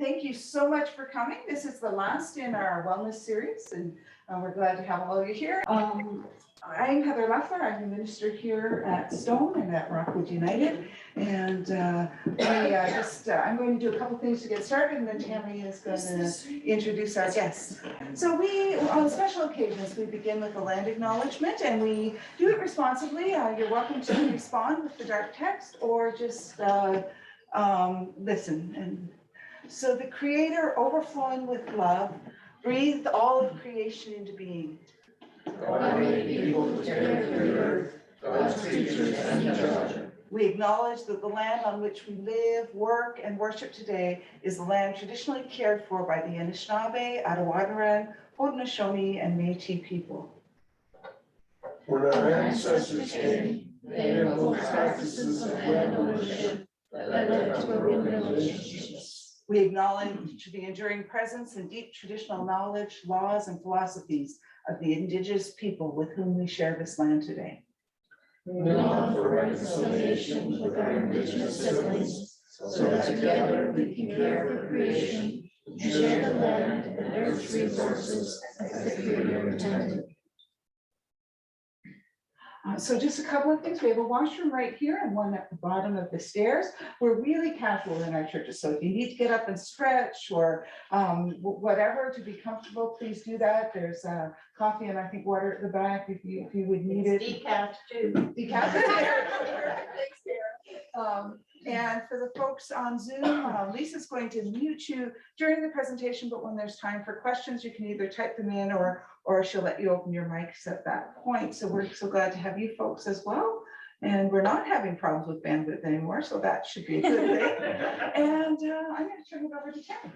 thank you so much for coming. This is the last in our wellness series, and we're glad to have all of you here. I'm Heather Leffler. I'm the minister here at Stone and at Rockwood United. And I'm going to do a couple things to get started, and then Tammy is going to introduce our guests. So on special occasions, we begin with a land acknowledgement, and we do it responsibly. You're welcome to respond with the dark text or just listen. And so the Creator, overflowing with love, breathed all of creation into being. God made people to care for the earth, God's creatures and judge. We acknowledge that the land on which we live, work, and worship today is the land traditionally cared for by the Anishinaabe, Attawadaren, Haudenosaunee, and Métis people. When our ancestors came, they invoked practices of land ownership that led to broken relationships. We acknowledge the enduring presence and deep traditional knowledge, laws, and philosophies of the Indigenous people with whom we share this land today. We long for reconciliation with our Indigenous siblings, so that together we can care for creation and share the land and Earth's resources as the Creator intended. So just a couple of things. We have a washroom right here and one at the bottom of the stairs. We're really casual in our churches. So if you need to get up and stretch or whatever to be comfortable, please do that. There's coffee and I think water at the back if you would need it. Decaf too. Decaf. Thanks, Sarah. And for the folks on Zoom, Lisa's going to mute you during the presentation, but when there's time for questions, you can either type them in or she'll let you open your mics at that point. So we're so glad to have you folks as well. And we're not having problems with bandwidth anymore, so that should be a good thing. And I'm going to turn it over to Tammy.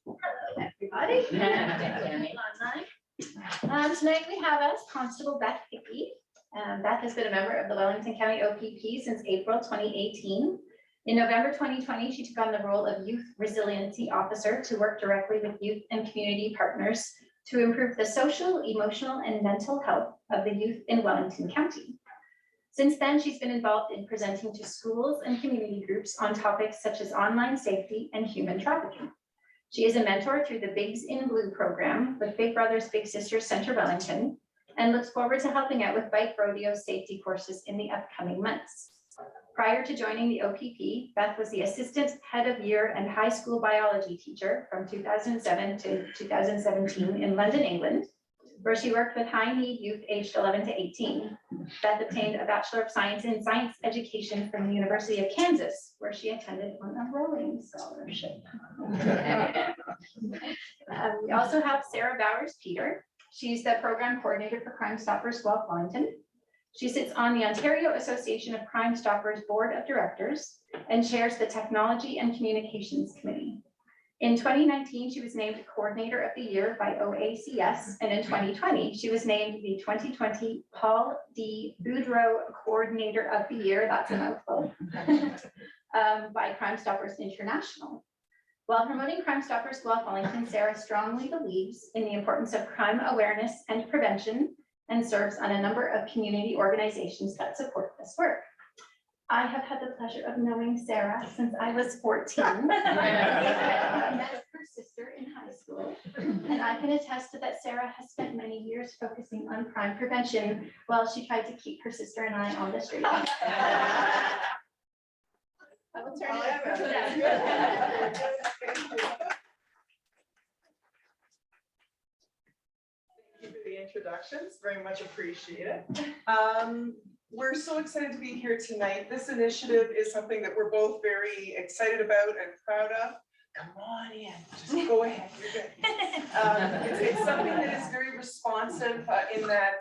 Hello, everybody. Tammy online. Tonight we have us Constable Beth Hickey. Beth has been a member of the Wellington County OPP since April 2018. In November 2020, she took on the role of Youth Resiliency Officer to work directly with youth and community partners to improve the social, emotional, and mental health of the youth in Wellington County. Since then, she's been involved in presenting to schools and community groups on topics such as online safety and human trafficking. She is a mentor through the Bigs in Blue program with Big Brothers Big Sisters Centre Wellington, and looks forward to helping out with bike rodeo safety courses in the upcoming months. Prior to joining the OPP, Beth was the assistant head of year and high school biology teacher from 2007 to 2017 in London, England, where she worked with high need youth aged 11 to 18. Beth obtained a Bachelor of Science in Science Education from the University of Kansas, where she attended on a rowing scholarship. We also have Sarah Bowers-Peter. She's the program coordinator for Crime Stoppers Guelph, Wellington. She sits on the Ontario Association of Crime Stoppers Board of Directors and chairs the Technology and Communications Committee. In 2019, she was named Coordinator of the Year by OACS, and in 2020, she was named the 2020 Paul D. Boudreau Coordinator of the Year, that's a mouthful, by Crime Stoppers International. While promoting Crime Stoppers Guelph Wellington, Sarah strongly believes in the importance of crime awareness and prevention and serves on a number of community organizations that support this work. I have had the pleasure of knowing Sarah since I was 14. I met her sister in high school, and I can attest to that Sarah has spent many years focusing on crime prevention while she tried to keep her sister and I on the straight. I will turn it over to them. Thank you for the introductions, very much appreciated. We're so excited to be here tonight. This initiative is something that we're both very excited about and proud of. Come on in, just go ahead, you're good. It's something that is very responsive in that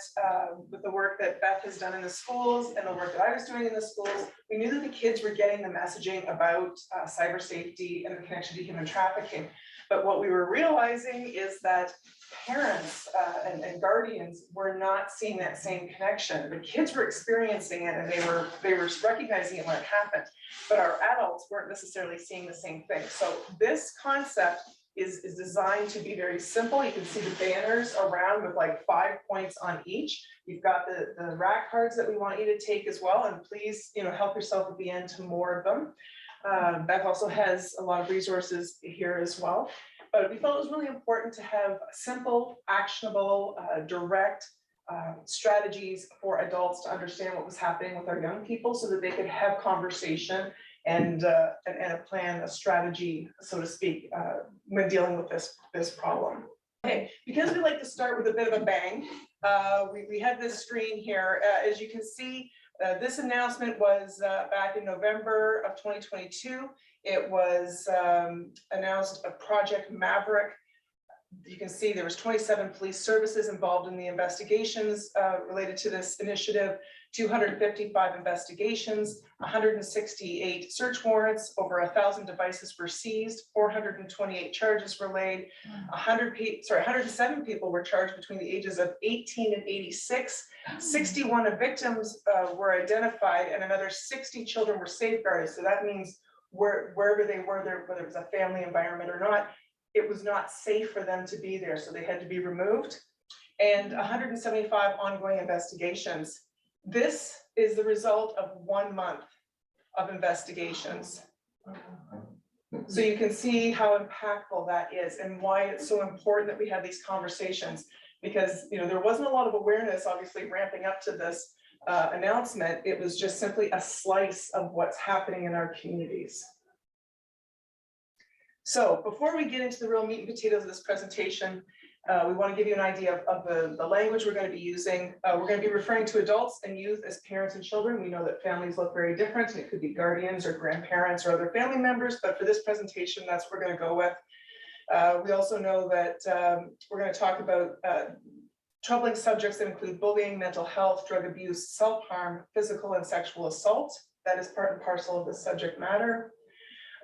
with the work that Beth has done in the schools and the work that I was doing in the schools, we knew that the kids were getting the messaging about cyber safety and the connection to human trafficking. But what we were realizing is that parents and guardians were not seeing that same connection. The kids were experiencing it and they were recognizing it when it happened, but our adults weren't necessarily seeing the same thing. So this concept is designed to be very simple. You can see the banners around with like 5 points on each. You've got the rack cards that we want you to take as well, and please, help yourself at the end to more of them. Beth also has a lot of resources here as well. But we felt it was really important to have simple, actionable, direct strategies for adults to understand what was happening with our young people so that they could have conversation and a plan, a strategy, so to speak, when dealing with this problem. Okay, because we like to start with a bit of a bang, we have this screen here. As you can see, this announcement was back in November of 2022. It was announced a Project Maverick. You can see there was 27 police services involved in the investigations related to this initiative, 255 investigations, 168 search warrants, over 1,000 devices were seized, 428 charges were laid, 107 people were charged between the ages of 18 and 86, 61 of victims were identified, and another 60 children were safeguarded. So that means wherever they were there, whether it was a family environment or not, it was not safe for them to be there, so they had to be removed. And 175 ongoing investigations. This is the result of 1 month of investigations. So you can see how impactful that is and why it's so important that we have these conversations, because there wasn't a lot of awareness, obviously, ramping up to this announcement. It was just simply a slice of what's happening in our communities. So before we get into the real meat and potatoes of this presentation, we want to give you an idea of the language we're going to be using. We're going to be referring to adults and youth as parents and children. We know that families look very different, and it could be guardians or grandparents or other family members, but for this presentation, that's what we're going to go with. We also know that we're going to talk about troubling subjects that include bullying, mental health, drug abuse, self-harm, physical and sexual assault. That is part and parcel of the subject matter.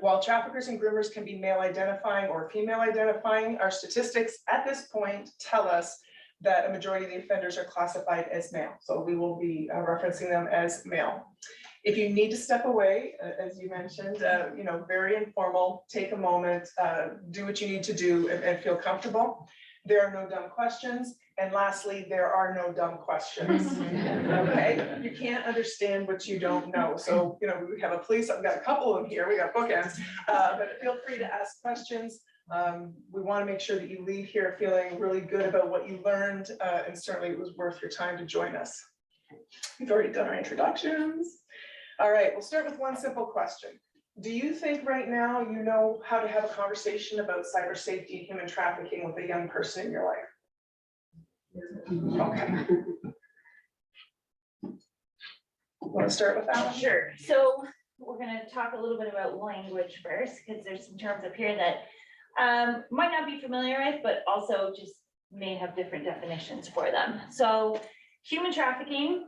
While traffickers and groomers can be male identifying or female identifying, our statistics at this point tell us that a majority of the offenders are classified as male. So we will be referencing them as male. If you need to step away, as you mentioned, very informal, take a moment, do what you need to do and feel comfortable. There are no dumb questions. And lastly, there are no dumb questions. Okay, you can't understand what you don't know. So, we have a police, I've got a couple of them here, we got bookends, but feel free to ask questions. We want to make sure that you leave here feeling really good about what you learned, and certainly it was worth your time to join us. We've already done our introductions. All right, we'll start with one simple question. Do you think right now you know how to have a conversation about cyber safety and human trafficking with a young person in your life? Okay. Want to start with that? Sure. So we're going to talk a little bit about language first, because there's some terms up here that might not be familiar with, but also just may have different definitions for them. So human trafficking,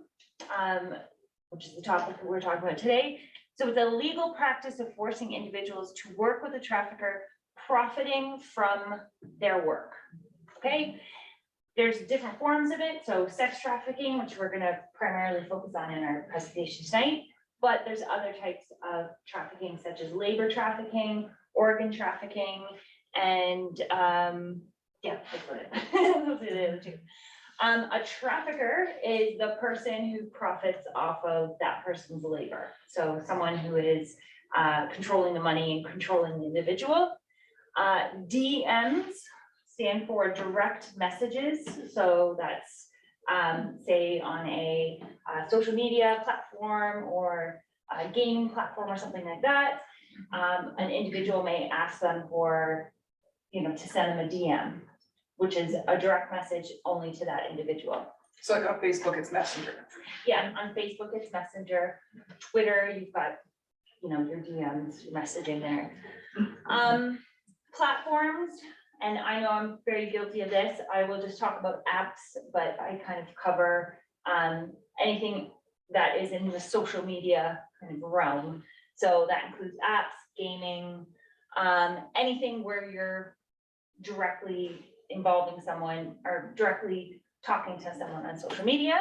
which is the topic that we're talking about today. So it's a legal practice of forcing individuals to work with a trafficker, profiting from their work. Okay. There's different forms of it. So sex trafficking, which we're going to primarily focus on in our presentation tonight, but there's other types of trafficking, such as labor trafficking, organ trafficking, and yeah, that's what it is. Those are the other two. A trafficker is the person who profits off of that person's labor. So someone who is controlling the money and controlling the individual. DMs stand for direct messages. So that's say on a social media platform or a gaming platform or something like that. An individual may ask them for, to send them a DM, which is a direct message only to that individual. So like on Facebook, it's Messenger. Yeah, on Facebook, it's Messenger. Twitter, you've got, your DMs, your messaging there. Platforms, and I know I'm very guilty of this. I will just talk about apps, but I kind of cover anything that is in the social media kind of realm. So that includes apps, gaming, anything where you're directly involving someone or directly talking to someone on social media.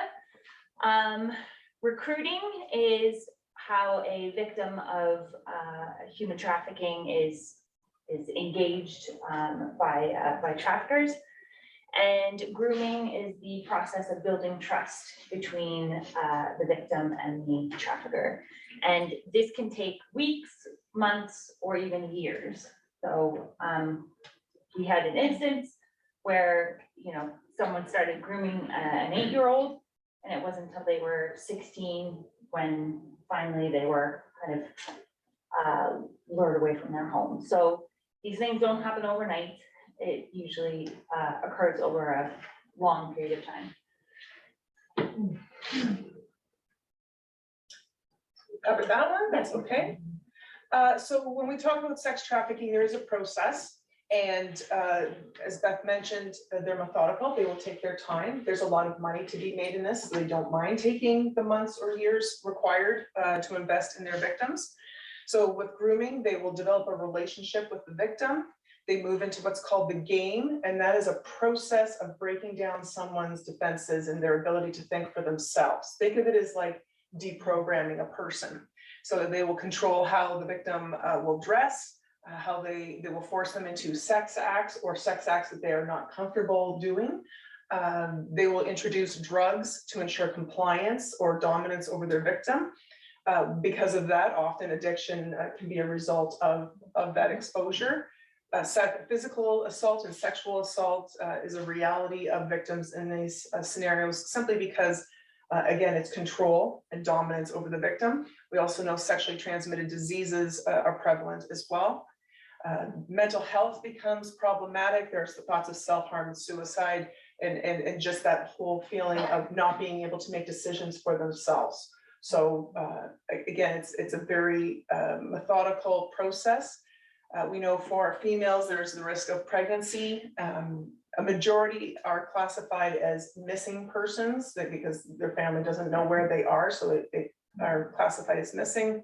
Recruiting is how a victim of human trafficking is engaged by traffickers. And grooming is the process of building trust between the victim and the trafficker. And this can take weeks months, or even years. So we had an instance where, you know, someone started grooming an 8-year-old, and it wasn't until they were 16 when finally they were kind of lured away from their home. So these things don't happen overnight. It usually occurs over a long period of time. Covered that one, that's okay. So when we talk about sex trafficking, there is a process. And as Beth mentioned, they're methodical. They will take their time. There's a lot of money to be made in this. They don't mind taking the months or years required to invest in their victims. So with grooming, they will develop a relationship with the victim. They move into what's called the game, and that is a process of breaking down someone's defenses and their ability to think for themselves. Think of it as like deprogramming a person, so that they will control how the victim will dress, how they will force them into sex acts or sex acts that they are not comfortable doing. They will introduce drugs to ensure compliance or dominance over their victim. Because of that, often addiction can be a result of that exposure. Physical assault and sexual assault is a reality of victims in these scenarios, simply because again, it's control and dominance over the victim. We also know sexually transmitted diseases are prevalent as well. Mental health becomes problematic. There's the thoughts of self-harm and suicide, and just that whole feeling of not being able to make decisions for themselves. So again, it's a very methodical process. We know for females, there's the risk of pregnancy. A majority are classified as missing persons because their family doesn't know where they are, so they are classified as missing.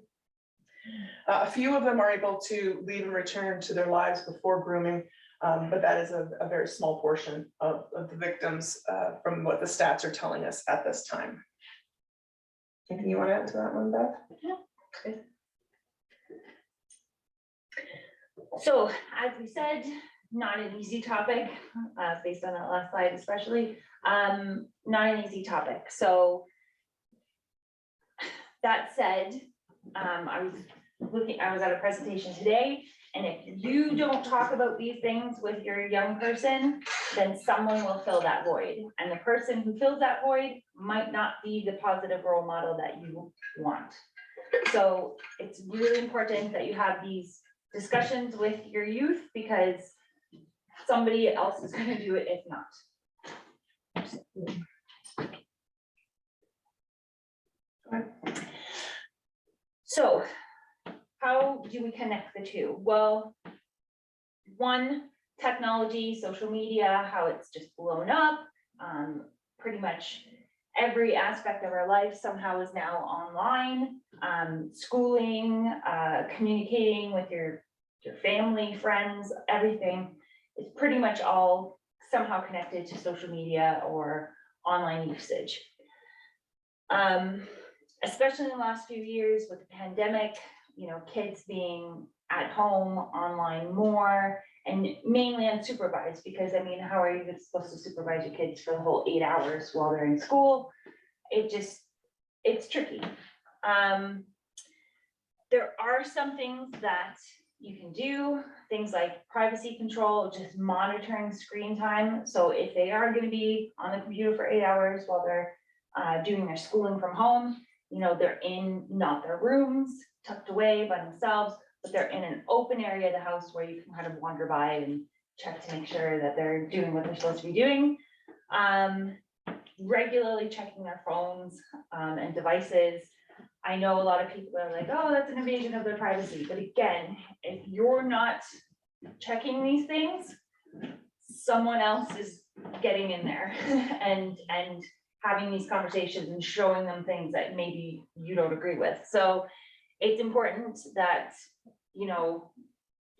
A few of them are able to leave and return to their lives before grooming, but that is a very small portion of the victims from what the stats are telling us at this time. Anything you want to add to that one, Beth? Yeah. Okay. So, as we said, not an easy topic, based on that last slide especially, not an easy topic. So that said, I was at a presentation today, and if you don't talk about these things with your young person, then someone will fill that void. And the person who fills that void might not be the positive role model that you want. So it's really important that you have these discussions with your youth, because somebody else is going to do it if not. So how do we connect the two? Well, one, technology, social media, how it's just blown up. Pretty much every aspect of our life somehow is now online. Schooling, communicating with your family, friends, everything is pretty much all somehow connected to social media or online usage. Especially in the last few years with the pandemic, you know, kids being at home online more, and mainly unsupervised, because I mean, how are you supposed to supervise your kids for the whole 8 hours while they're in school? It's tricky. There are some things that you can do, things like privacy control, just monitoring screen time. So if they are going to be on the computer for 8 hours while they're doing their schooling from home, you know, they're in not their rooms, tucked away by themselves, but they're in an open area of the house where you can kind of wander by and check to make sure that they're doing what they're supposed to be doing. Regularly checking their phones and devices. I know a lot of people are like, oh, that's an invasion of their privacy. But again, if you're not checking these things, someone else is getting in there and having these conversations and showing them things that maybe you don't agree with. So it's important that, you know,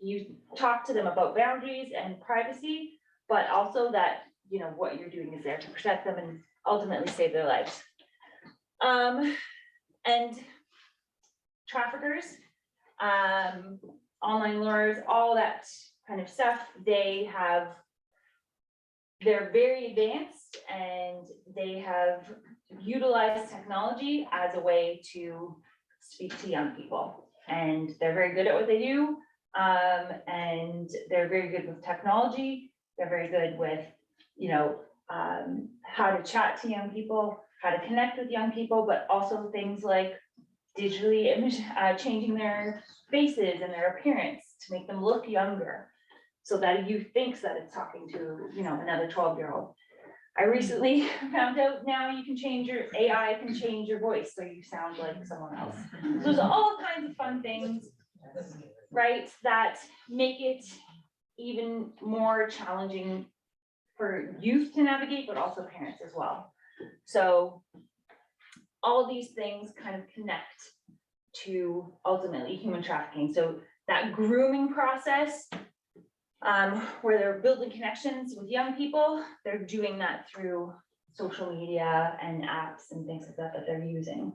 you talk to them about boundaries and privacy, but also that, you know, what you're doing is there to protect them and ultimately save their lives. And traffickers, online lures, all that kind of stuff, they're very advanced, and they have utilized technology as a way to speak to young people. and they're very good at what they do. And they're very good with technology. They're very good with, you know, how to chat to young people, how to connect with young people, but also things like digitally changing their faces and their appearance to make them look younger, so that a youth thinks that it's talking to, you know, another 12-year-old. I recently found out now you can change your AI can change your voice so you sound like someone else. So there's all kinds of fun things, right, that make it even more challenging for youth to navigate, but also parents as well. So all of these things kind of connect to ultimately human trafficking. So that grooming process, where they're building connections with young people, they're doing that through social media and apps and things like that that they're using.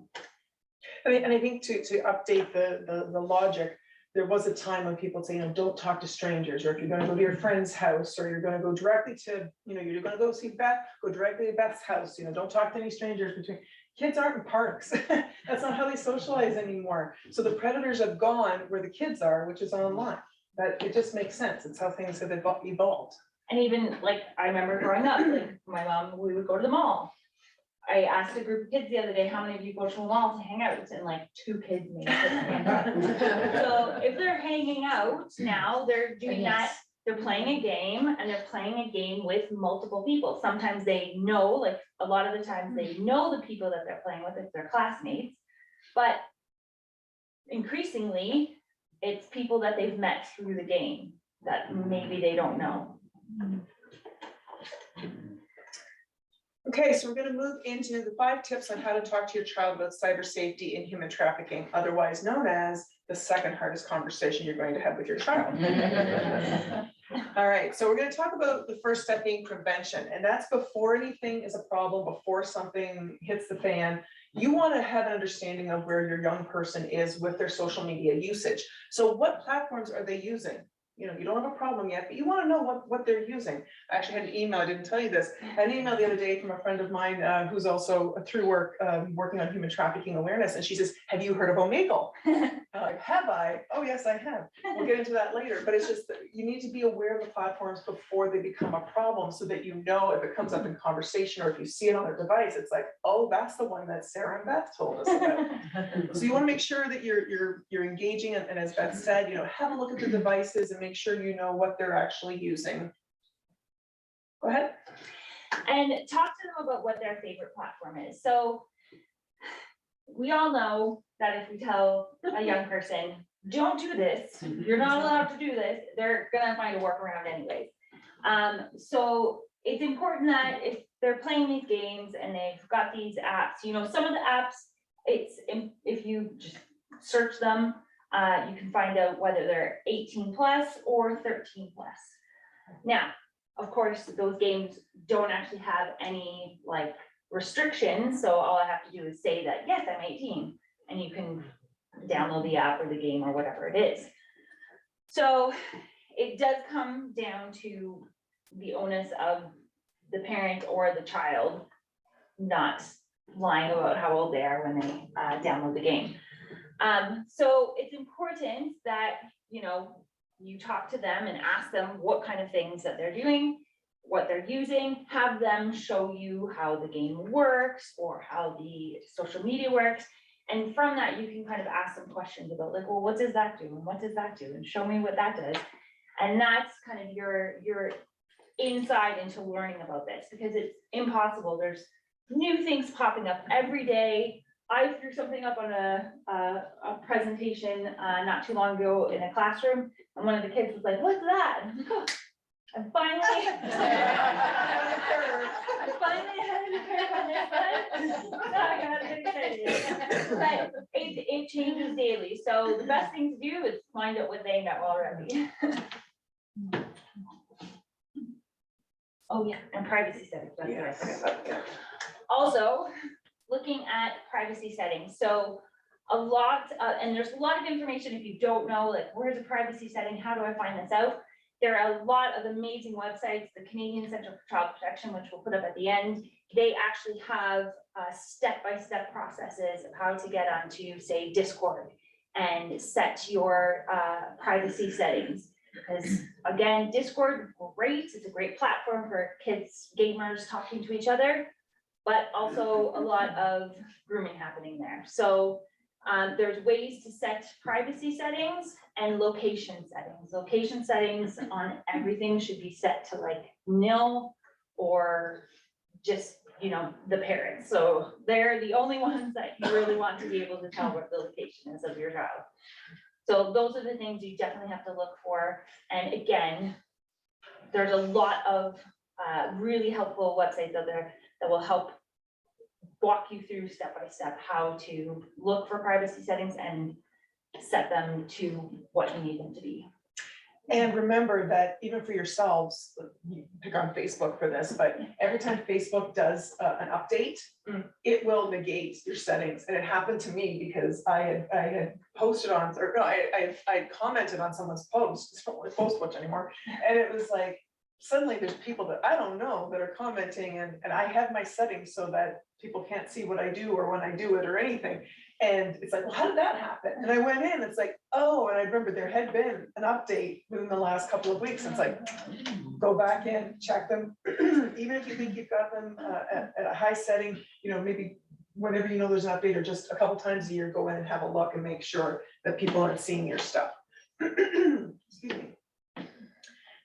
And I think to update the logic, there was a time when people say, you know, don't talk to strangers, or if you're going to go to your friend's house, or you're going to go directly to, you know, you're going to go see Beth, go directly to Beth's house, you know, don't talk to any strangers. Between kids aren't in parks. That's not how they socialize anymore. So the predators have gone where the kids are, which is online. That it just makes sense. It's how things have evolved. And even like, I remember growing up, like my mom, we would go to the mall. I asked a group of kids the other day, how many of you go to the mall to hang out? And like 2 kids maybe. So if they're hanging out now, they're doing that. They're playing a game, and they're playing a game with multiple people. Sometimes they know, like a lot of the times they know the people that they're playing with, if they're classmates, but increasingly it's people that they've met through the game that maybe they don't know. Okay, so we're going to move into the 5 tips on how to talk to your child about cyber safety and human trafficking, otherwise known as the second hardest conversation you're going to have with your child. All right, so we're going to talk about the first step being prevention, and that's before anything is a problem, before something hits the fan. You want to have an understanding of where your young person is with their social media usage. So what platforms are they using? You know, you don't have a problem yet, but you want to know what they're using. I actually had an email, I didn't tell you this, I had an email the other day from a friend of mine who's also through work, working on human trafficking awareness. And she says, have you heard of Omegle? Like, have I? Oh, yes, I have. We'll get into that later, but it's just that you need to be aware of the platforms before they become a problem, so that you know if it comes up in conversation, or if you see it on their device, it's like, oh, that's the one that Sarah and Beth told us about. So you want to make sure that you're engaging, and as Beth said, you know, have a look at the devices and make sure you know what they're actually using. Go ahead. And talk to them about what their favorite platform is. So we all know that if we tell a young person, don't do this, you're not allowed to do this, they're gonna find a workaround anyways. So it's important that if they're playing these games and they've got these apps, you know, some of the apps, if you just search them, you can find out whether they're 18 plus or 13 plus. Now, of course, those games don't actually have any like restrictions. So all I have to do is say that, yes, I'm 18, and you can download the app or the game or whatever it is. So it does come down to the onus of the parent or the child not lying about how old they are when they download the game. So it's important that, you know, you talk to them and ask them what kind of things that they're doing, what they're using, have them show you how the game works or how the social media works. And from that, you can kind of ask some questions about like, well, what does that do? And what does that do? And show me what that does. And that's kind of your insight into learning about this, because it's impossible. There's new things popping up every day. I threw something up on a presentation not too long ago in a classroom, and one of the kids was like, what's that? And I'm like, oh, I'm finally ahead of the curve on this one. I got a bit excited. But it changes daily. So the best thing to do is find out what they know already. Oh yeah, and privacy settings. That's what I forgot. Also, looking at privacy settings. So a lot, and there's a lot of information if you don't know, like where's a privacy setting, how do I find this out? There are a lot of amazing websites, the Canadian Centre for Child Protection, which we'll put up at the end. They actually have step-by-step processes of how to get onto, say, Discord and set your privacy settings. Because again, Discord, great, it's a great platform for kids, gamers talking to each other, but also a lot of grooming happening there. So there's ways to set privacy settings and location settings. Location settings on everything should be set to like nil or just, you know, the parents. So they're the only ones that you really want to be able to tell what the location is of your child. So those are the things you definitely have to look for. And again, there's a lot of really helpful websites out there that will help walk you through step by step how to look for privacy settings and set them to what you need them to be. And remember that even for yourselves, you pick on Facebook for this, but every time Facebook does an update, it will negate your settings. And it happened to me because I had posted on, or no, I commented on someone's post. It's not really post much anymore. And it was like, suddenly there's people that I don't know that are commenting, and I have my settings so that people can't see what I do or when I do it or anything. And it's like, well, how did that happen? And I went in, it's like, oh, and I remember there had been an update within the last couple of weeks. It's like, go back in, check them. Even if you think you've got them at a high setting, you know, maybe whenever you know there's an update or just a couple times a year, go in and have a look and make sure that people aren't seeing your stuff. Excuse me.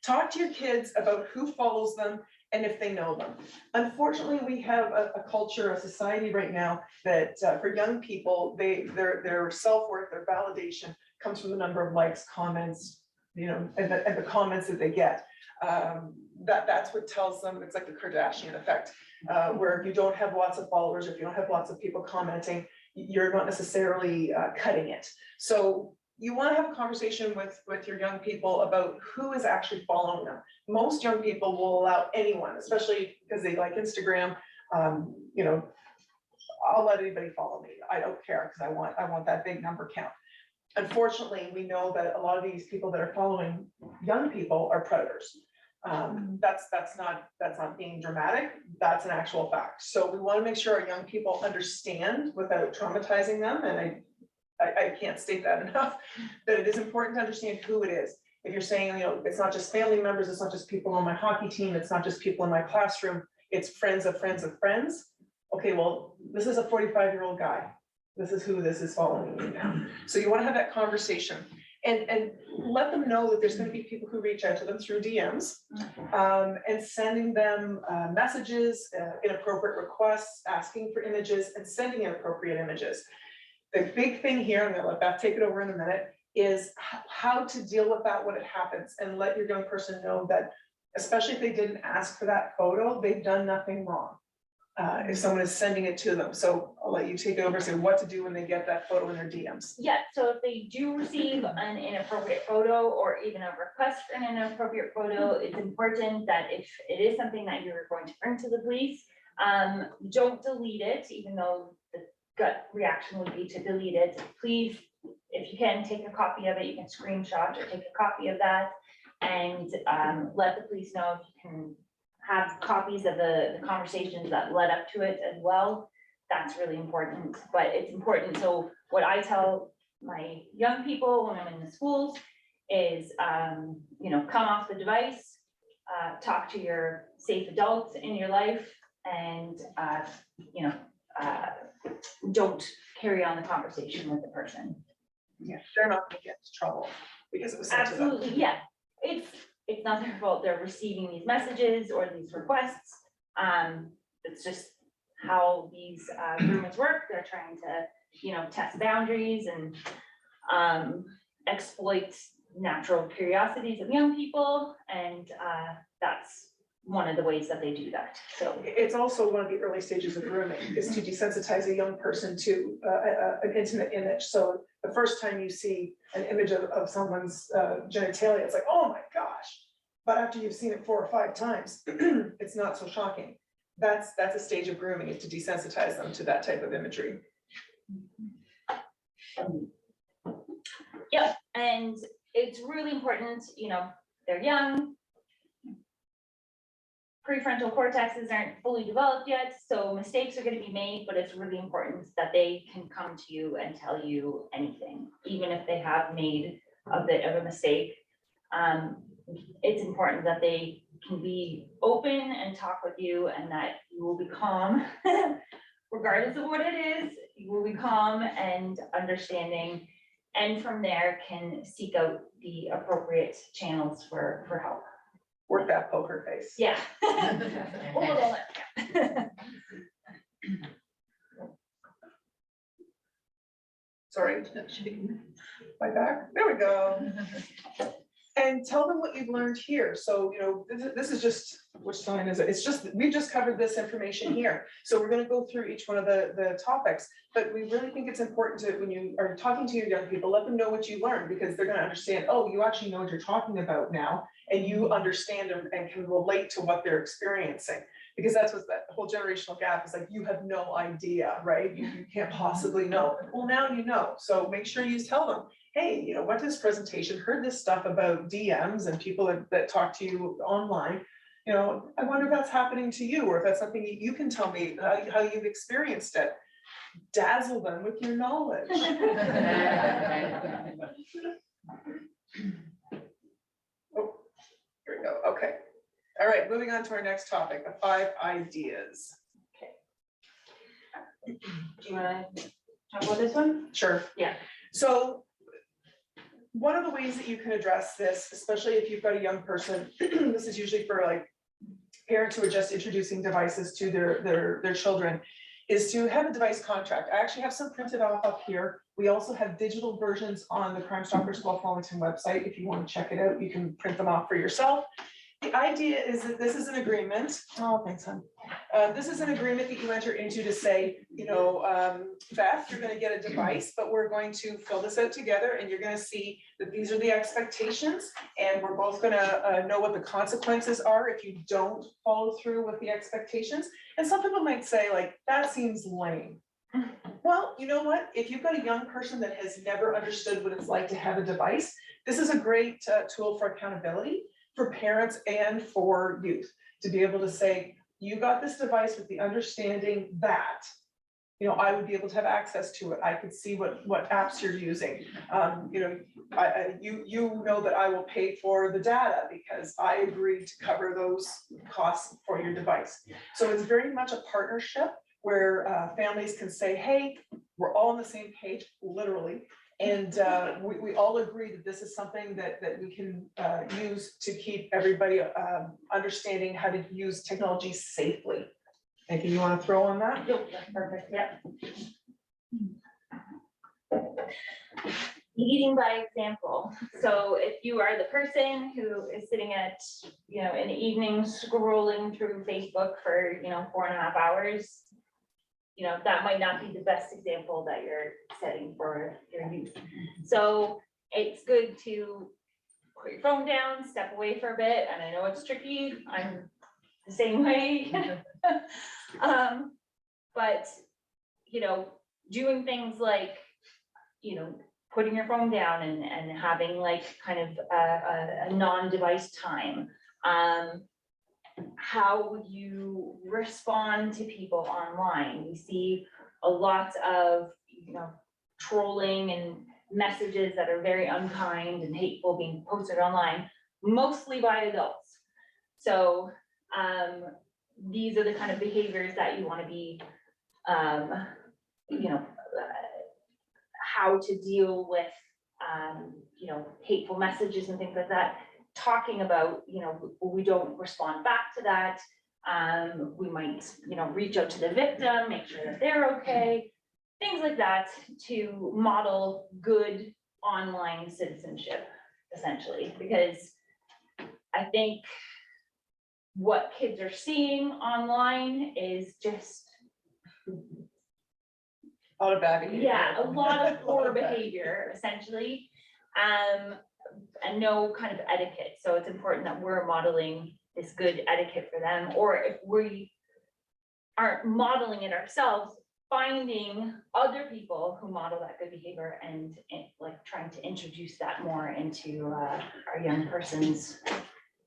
Talk to your kids about who follows them and if they know them. Unfortunately, we have a culture, a society right now that for young people, their self-worth, their validation comes from the number of likes, comments, you know, and the comments that they get. That's what tells them. It's like the Kardashian effect, where if you don't have lots of followers, if you don't have lots of people commenting, you're not necessarily cutting it. So you want to have a conversation with your young people about who is actually following them. Most young people will allow anyone, especially because they like Instagram. You know, I'll let anybody follow me. I don't care because I want that big number count. Unfortunately, we know that a lot of these people that are following young people are predators. That's not being dramatic. That's an actual fact. So we want to make sure our young people understand without traumatizing them. And I can't state that enough, that it is important to understand who it is. If you're saying, you know, it's not just family members, it's not just people on my hockey team, it's not just people in my classroom, it's friends of friends of friends. Okay, well, this is a 45-year-old guy. This is who this is following you now. So you want to have that conversation and let them know that there's going to be people who reach out to them through DMs and sending them messages, inappropriate requests, asking for images and sending inappropriate images. The big thing here, I'm gonna let Beth take it over in a minute, is how to deal with that when it happens and let your young person know that, especially if they didn't ask for that photo, they've done nothing wrong. If someone is sending it to them. So I'll let you take it over and say what to do when they get that photo in their DMs. Yeah, so if they do receive an inappropriate photo or even a request for an inappropriate photo, it's important that if it is something that you're going to bring to the police, don't delete it, even though the gut reaction would be to delete it. Please, if you can, take a copy of it. You can screenshot or take a copy of that and let the police know. If you can have copies of the conversations that led up to it as well, that's really important. But it's important. So what I tell my young people when I'm in the schools is, you know, come off the device, talk to your safe adults in your life, and you know, don't carry on the conversation with the person. Yeah, they're not gonna get into trouble because it was sent to them. Absolutely, yeah. It's not their fault. They're receiving these messages or these requests. It's just how these groomers work. They're trying to, you know, test boundaries and exploit natural curiosities of young people, and that's one of the ways that they do that. So it's also one of the early stages of grooming is to desensitize a young person to an intimate image. So the first time you see an image of someone's genitalia, it's like, oh my gosh. But after you've seen it 4 or 5 times, it's not so shocking. That's a stage of grooming, is to desensitize them to that type of imagery. yeah, and it's really important, you know, they're young. prefrontal cortexes aren't fully developed yet, so mistakes are going to be made, but it's really important that they can come to you and tell you anything, even if they have made a bit of a mistake. It's important that they can be open and talk with you, and that you will be calm, regardless of what it is. You will be calm and understanding, and from there can seek out the appropriate channels for help. Work that poker face. Yeah. Sorry. My back, there we go. And tell them what you've learned here. So, you know, this is just, which sign is it? It's just, we've just covered this information here. So we're gonna go through each one of the topics, but we really think it's important to, when you are talking to your young people, let them know what you learned, because they're gonna understand, oh, you actually know what you're talking about now, and you understand and can relate to what they're experiencing. Because that's what that whole generational gap is like, you have no idea, right? You can't possibly know. Well, now you know. So make sure you tell them, hey, you know, went to this presentation, heard this stuff about DMs and people that talk to you online. You know, I wonder if that's happening to you, or if that's something you can tell me how you've experienced it. Dazzle them with your knowledge. Oh, here we go. Okay. All right, moving on to our next topic, the 5 ideas. Do you want to talk about this one? Sure. Yeah. So one of the ways that you can address this, especially if you've got a young person, this is usually for like parents who are just introducing devices to their children, is to have a device contract. I actually have some printed off up here. We also have digital versions on the Crime Stoppers Guelph Wellington website. If you want to check it out, you can print them off for yourself. The idea is that this is an agreement. Oh, thanks, hon. This is an agreement that you enter into to say, you know, Beth, you're going to get a device, but we're going to fill this out together, and you're going to see that these are the expectations, and we're both going to know what the consequences are if you don't follow through with the expectations. And some people might say, like, that seems lame. Well, you know what? If you've got a young person that has never understood what it's like to have a device, this is a great tool for accountability for parents and for youth, to be able to say, you got this device with the understanding that, you know, I would be able to have access to it. I could see what apps you're using. You know, you know that I will pay for the data because I agreed to cover those costs for your device. So it's very much a partnership where families can say, hey, we're all on the same page, literally. And we all agree that this is something that we can use to keep everybody understanding how to use technology safely. Anything you want to throw on that? Nope, that's perfect. Yep. Leading by example. So if you are the person who is sitting at, you know, in the evening scrolling through Facebook for, you know, 4.5 hours, you know, that might not be the best example that you're setting for your youth. So it's good to put your phone down, step away for a bit. And I know it's tricky. I'm the same way. But, you know, doing things like, you know, putting your phone down and having like kind of a non-device time. How would you respond to people online? We see a lot of, you know, trolling and messages that are very unkind and hateful being posted online, mostly by adults. So these are the kind of behaviors that you want to be, you know, how to deal with, you know, hateful messages and things like that. Talking about, you know, we don't respond back to that. We might, you know, reach out to the victim, make sure that they're okay, things like that, to model good online citizenship, essentially, because I think what kids are seeing online is just A lot of bad behavior. yeah, a lot of poor behavior, essentially, and no kind of etiquette. So it's important that we're modeling this good etiquette for them, or if we aren't modeling it ourselves, finding other people who model that good behavior and like trying to introduce that more into our young person's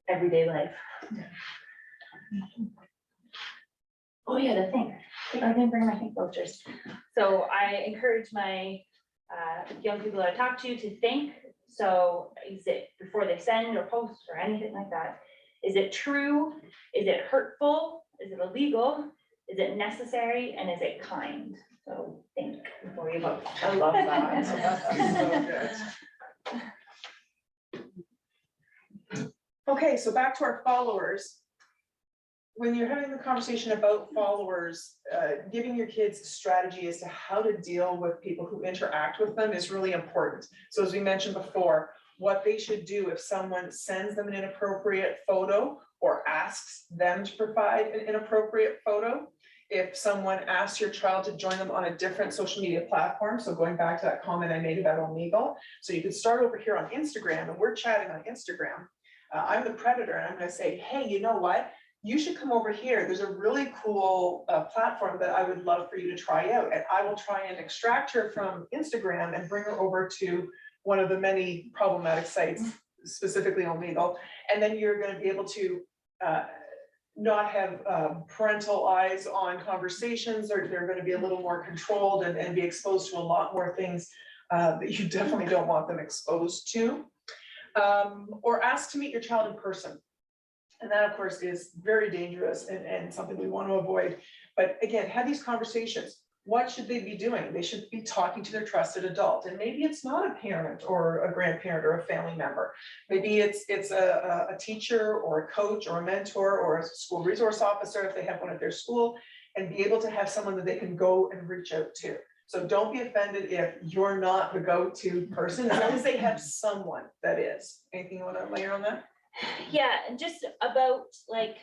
everyday life. Oh yeah, the thing. I didn't bring my think vouchers. So I encourage my young people that I talk to think. So is it before they send or post or anything like that? Is it true? Is it hurtful? Is it illegal? Is it necessary? And is it kind? So think before you vote. I love that. So good. Okay, so back to our followers. When you're having the conversation about followers, giving your kids strategy as to how to deal with people who interact with them is really important. So as we mentioned before, what they should do if someone sends them an inappropriate photo or asks them to provide an inappropriate photo. If someone asks your child to join them on a different social media platform, so going back to that comment I made about Omegle, so you could start over here on Instagram, and we're chatting on Instagram. I'm the predator, and I'm going to say, hey, you know what? You should come over here. There's a really cool platform that I would love for you to try out. And I will try and extract her from Instagram and bring her over to one of the many problematic sites, specifically Omegle. And then you're going to be able to not have parental eyes on conversations. They're going to be a little more controlled and be exposed to a lot more things that you definitely don't want them exposed to. Or ask to meet your child in person. And that, of course, is very dangerous and something we want to avoid. But again, have these conversations. What should they be doing? They should be talking to their trusted adult. And maybe it's not a parent or a grandparent or a family member. Maybe it's a teacher or a coach or a mentor or a school resource officer if they have one at their school, and be able to have someone that they can go and reach out to. So don't be offended if you're not the go-to person, as long as they have someone that is. Anything you want to layer on that? Yeah, and just about like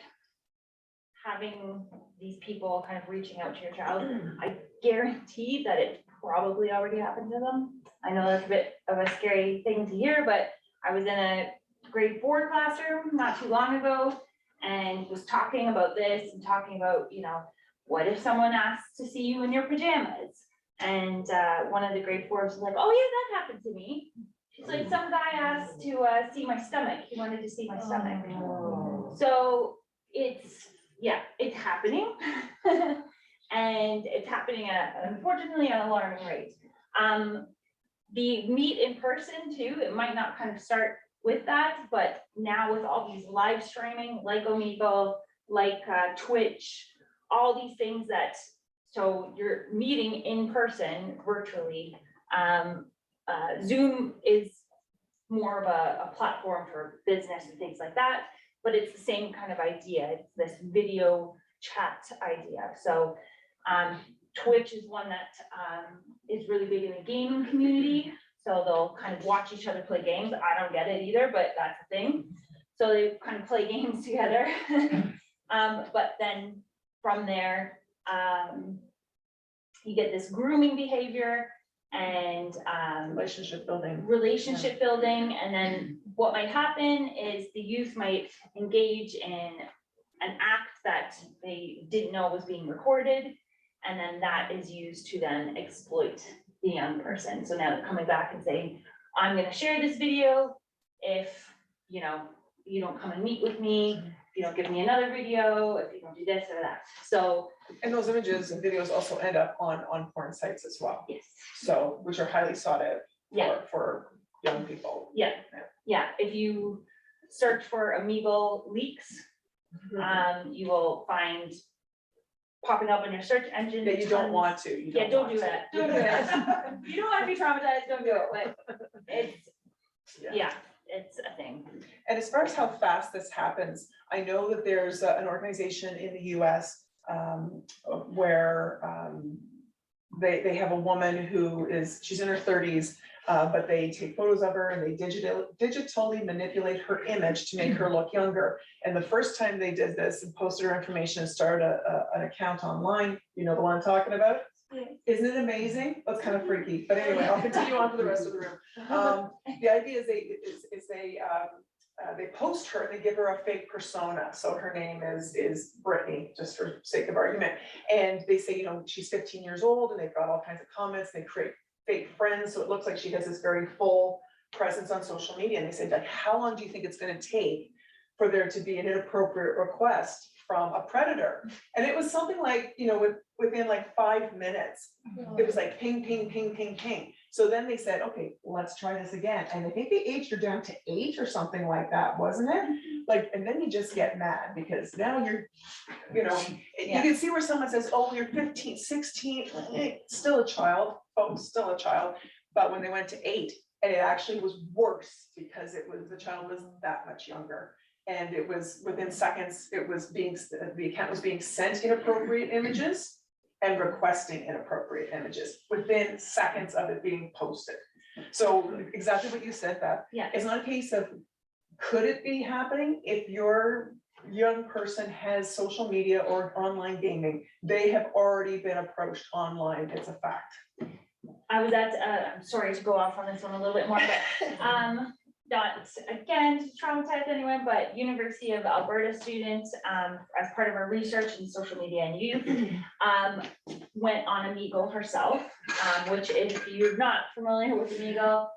having these people kind of reaching out to your child, I guarantee that it probably already happened to them. I know that's a bit of a scary thing to hear, but I was in a grade 4 classroom not too long ago and was talking about this and talking about, you know, what if someone asks to see you in your pajamas? And one of the grade 4s was like, oh yeah, that happened to me. She's like, some guy asked to see my stomach. He wanted to see my stomach. So it's, yeah, it's happening. And it's happening at, unfortunately, an alarming rate. The meet in person too, it might not kind of start with that, but now with all these live streaming, like Omegle, like Twitch, all these things that, so you're meeting in person virtually. Zoom is more of a platform for business and things like that, but it's the same kind of idea. It's this video chat idea. So Twitch is one that is really big in the gaming community. So they'll kind of watch each other play games. I don't get it either, but that's the thing. So they kind of play games together. But then from there, you get this grooming behavior and Relationship building. And then what might happen is the youth might engage in an act that they didn't know was being recorded, and then that is used to then exploit the young person. So now they're coming back and saying, I'm going to share this video if you don't come and meet with me, if you don't give me another video, if you don't do this or that. So, And those images and videos also end up on porn sites as well. yes. So, which are highly sought out Yeah. for young people. Yeah. If you search for Omegle leaks, you will find popping up in your search engine. That you don't want to. You Yeah, don't do want that. to. Don't do it. You don't want to be traumatized, don't do it, but it's, yeah, it's a thing. And as far as how fast this happens, I know that there's an organization in the US where they have a woman who she's in her 30s, but they take photos of her and they digitally manipulate her image to make her look younger. And the first time they did this and posted her information and started an account online, you know the one I'm talking about? Isn't it amazing? That's kind of freaky. But anyway, I'll continue on for the rest of the room. The idea is they post her and they give her a fake persona. So her name is Brittany, just for sake of argument. And they say, you know, she's 15 years old, and they've got all kinds of comments. They create fake friends, so it looks like she has this very full presence on social media. And they said, like, how long do you think it's going to take for there to be an inappropriate request from a predator. And it was something like, within like 5 minutes, it was like ping, ping, ping, ping, ping. So then they said, okay, let's try this again. And I think they aged her down to 8 or something like that, wasn't it? Like, and then you just get mad because now you're, you can see where someone says, oh, you're 15, 16, still a child, folks, still a child. But when they went to 8, and it actually was worse because the child was that much younger. And it was within seconds, the account was being sent inappropriate images and requesting inappropriate images within seconds of it being posted. So exactly what you said, Beth. Yeah. It's not a case of, could it be happening? If your young person has social media or online gaming, they have already been approached online. It's a fact. I was at, I'm sorry to go off on this one a little bit more, but, not again to traumatize anyone, but University of Alberta students, as part of our research in social media and youth, went on Omegle herself, which if you're not familiar with Omegle,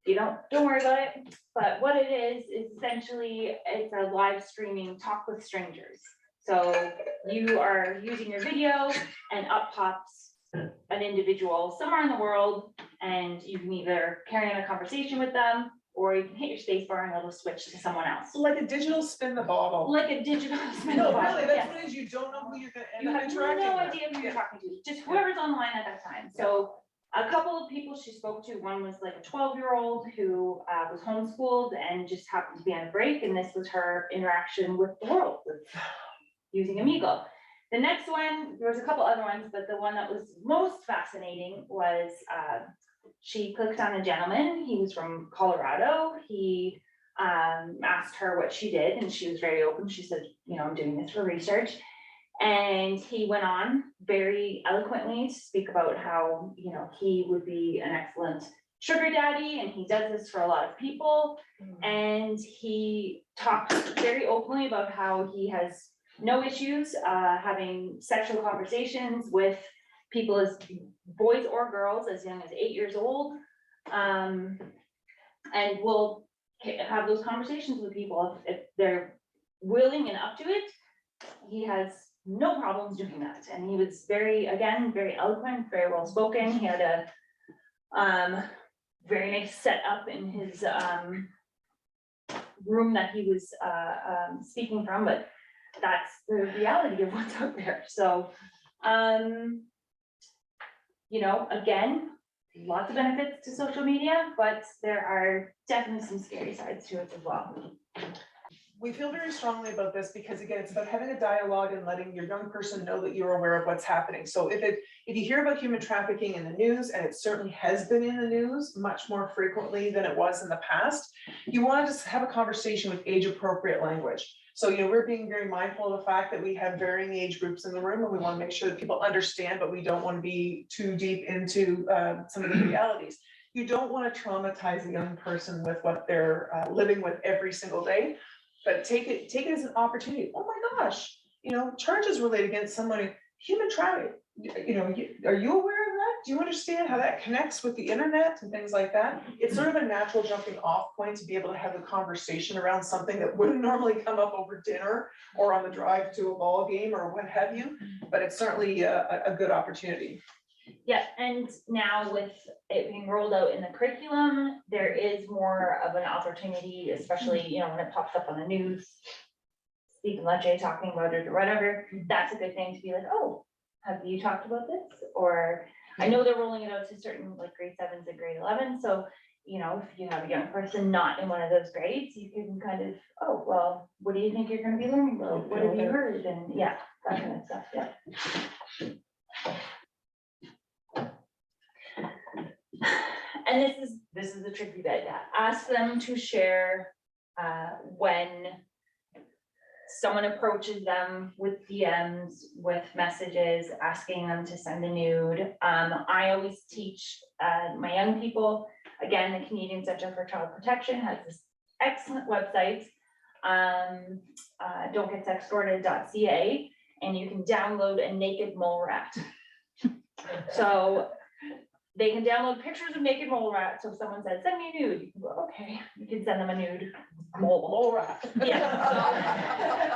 don't worry about it. But what it is essentially, it's a live streaming talk with strangers. So you are using your video and up pops an individual somewhere in the world, and you can either carry on a conversation with them, or you can hit your space bar and it'll switch to someone else. Like a digital spin the bottle. Like a digital spin No, the bottle, really, that's yes. what it is. You don't know who you're gonna end You up have interacting no with. idea who you're Yeah. talking to, just whoever's online at that time. So a couple of people she spoke to, one was like a 12-year-old who was homeschooled and just happened to be on a break, and this was her interaction with the world, with using Omegle. The next one, there was a couple other ones, but the one that was most fascinating was she clicked on a gentleman. He was from Colorado. He asked her what she did, and she was very open. She said, I'm doing this for research. And he went on very eloquently to speak about how, he would be an excellent sugar daddy, and he does this for a lot of people. And he talked very openly about how he has no issues having sexual conversations with people, as boys or girls as young as 8 years old, and will have those conversations with people if they're willing and up to it. He has no problems doing that, and he was very eloquent, very well spoken. He had a very nice setup in his room that he was speaking from, but that's the reality of what's out there. So, again, lots of benefits to social media, but there are definitely some scary sides to it as well. We feel very strongly about this because, again, it's about having a dialogue and letting your young person know that you're aware of what's happening. So if you hear about human trafficking in the news, and it certainly has been in the news much more frequently than it was in the past, you want to just have a conversation with age-appropriate language. So, we're being very mindful of the fact that we have varying age groups in the room, and we want to make sure that people understand, but we don't want to be too deep into some of the realities. You don't want to traumatize a young person with what they're living with every single day, but take it as an opportunity. Oh my gosh, charges related against somebody, human trafficking. Are you aware of that? Do you understand how that connects with the internet and things like that? It's sort of a natural jumping off point to be able to have a conversation around something that wouldn't normally come up over dinner or on the drive to a ball game or what have you, but it's certainly a good opportunity. Yeah, and now with it being rolled out in the curriculum, there is more of an opportunity, especially, when it pops up on the news, Stephen Lecce talking about it or whatever. That's a good thing to be like, oh, have you talked about this? Or I know they're rolling it out to certain like grade 7s and grade 11. So, if you have a young person not in one of those grades, you can kind of, oh, well, what do you think you're going to be learning about? What have you heard? And yeah, that kind of stuff. Yeah. And this is the tricky bit. Ask them to share when someone approaches them with DMs, with messages, asking them to send a nude. I always teach my young people, again, the Canadian Center for Child Protection has this excellent website, don'tgetsextorted.ca, and you can download a naked mole rat. So they can download pictures of naked mole rats. So if someone says, send me a nude, you can go, okay, you can send them a nude mole rat. Yeah.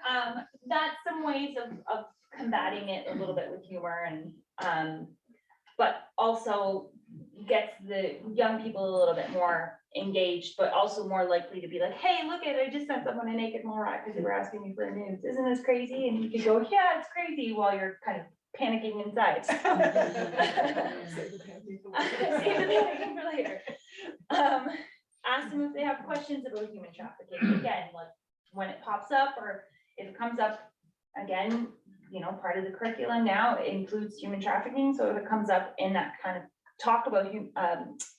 So, that's some ways of combating it a little bit with humor and, but also gets the young people a little bit more engaged, but also more likely to be like, hey, look at, I just sent someone a naked mole rat because they were asking me for nudes. Isn't this crazy? And you could go, yeah, it's crazy, while you're kind of panicking inside. Save the panicking for later. Ask them if they have questions about human trafficking. Again, like when it pops up or if it comes up again, you know, part of the curriculum now includes human trafficking. So if it comes up in that kind of talk about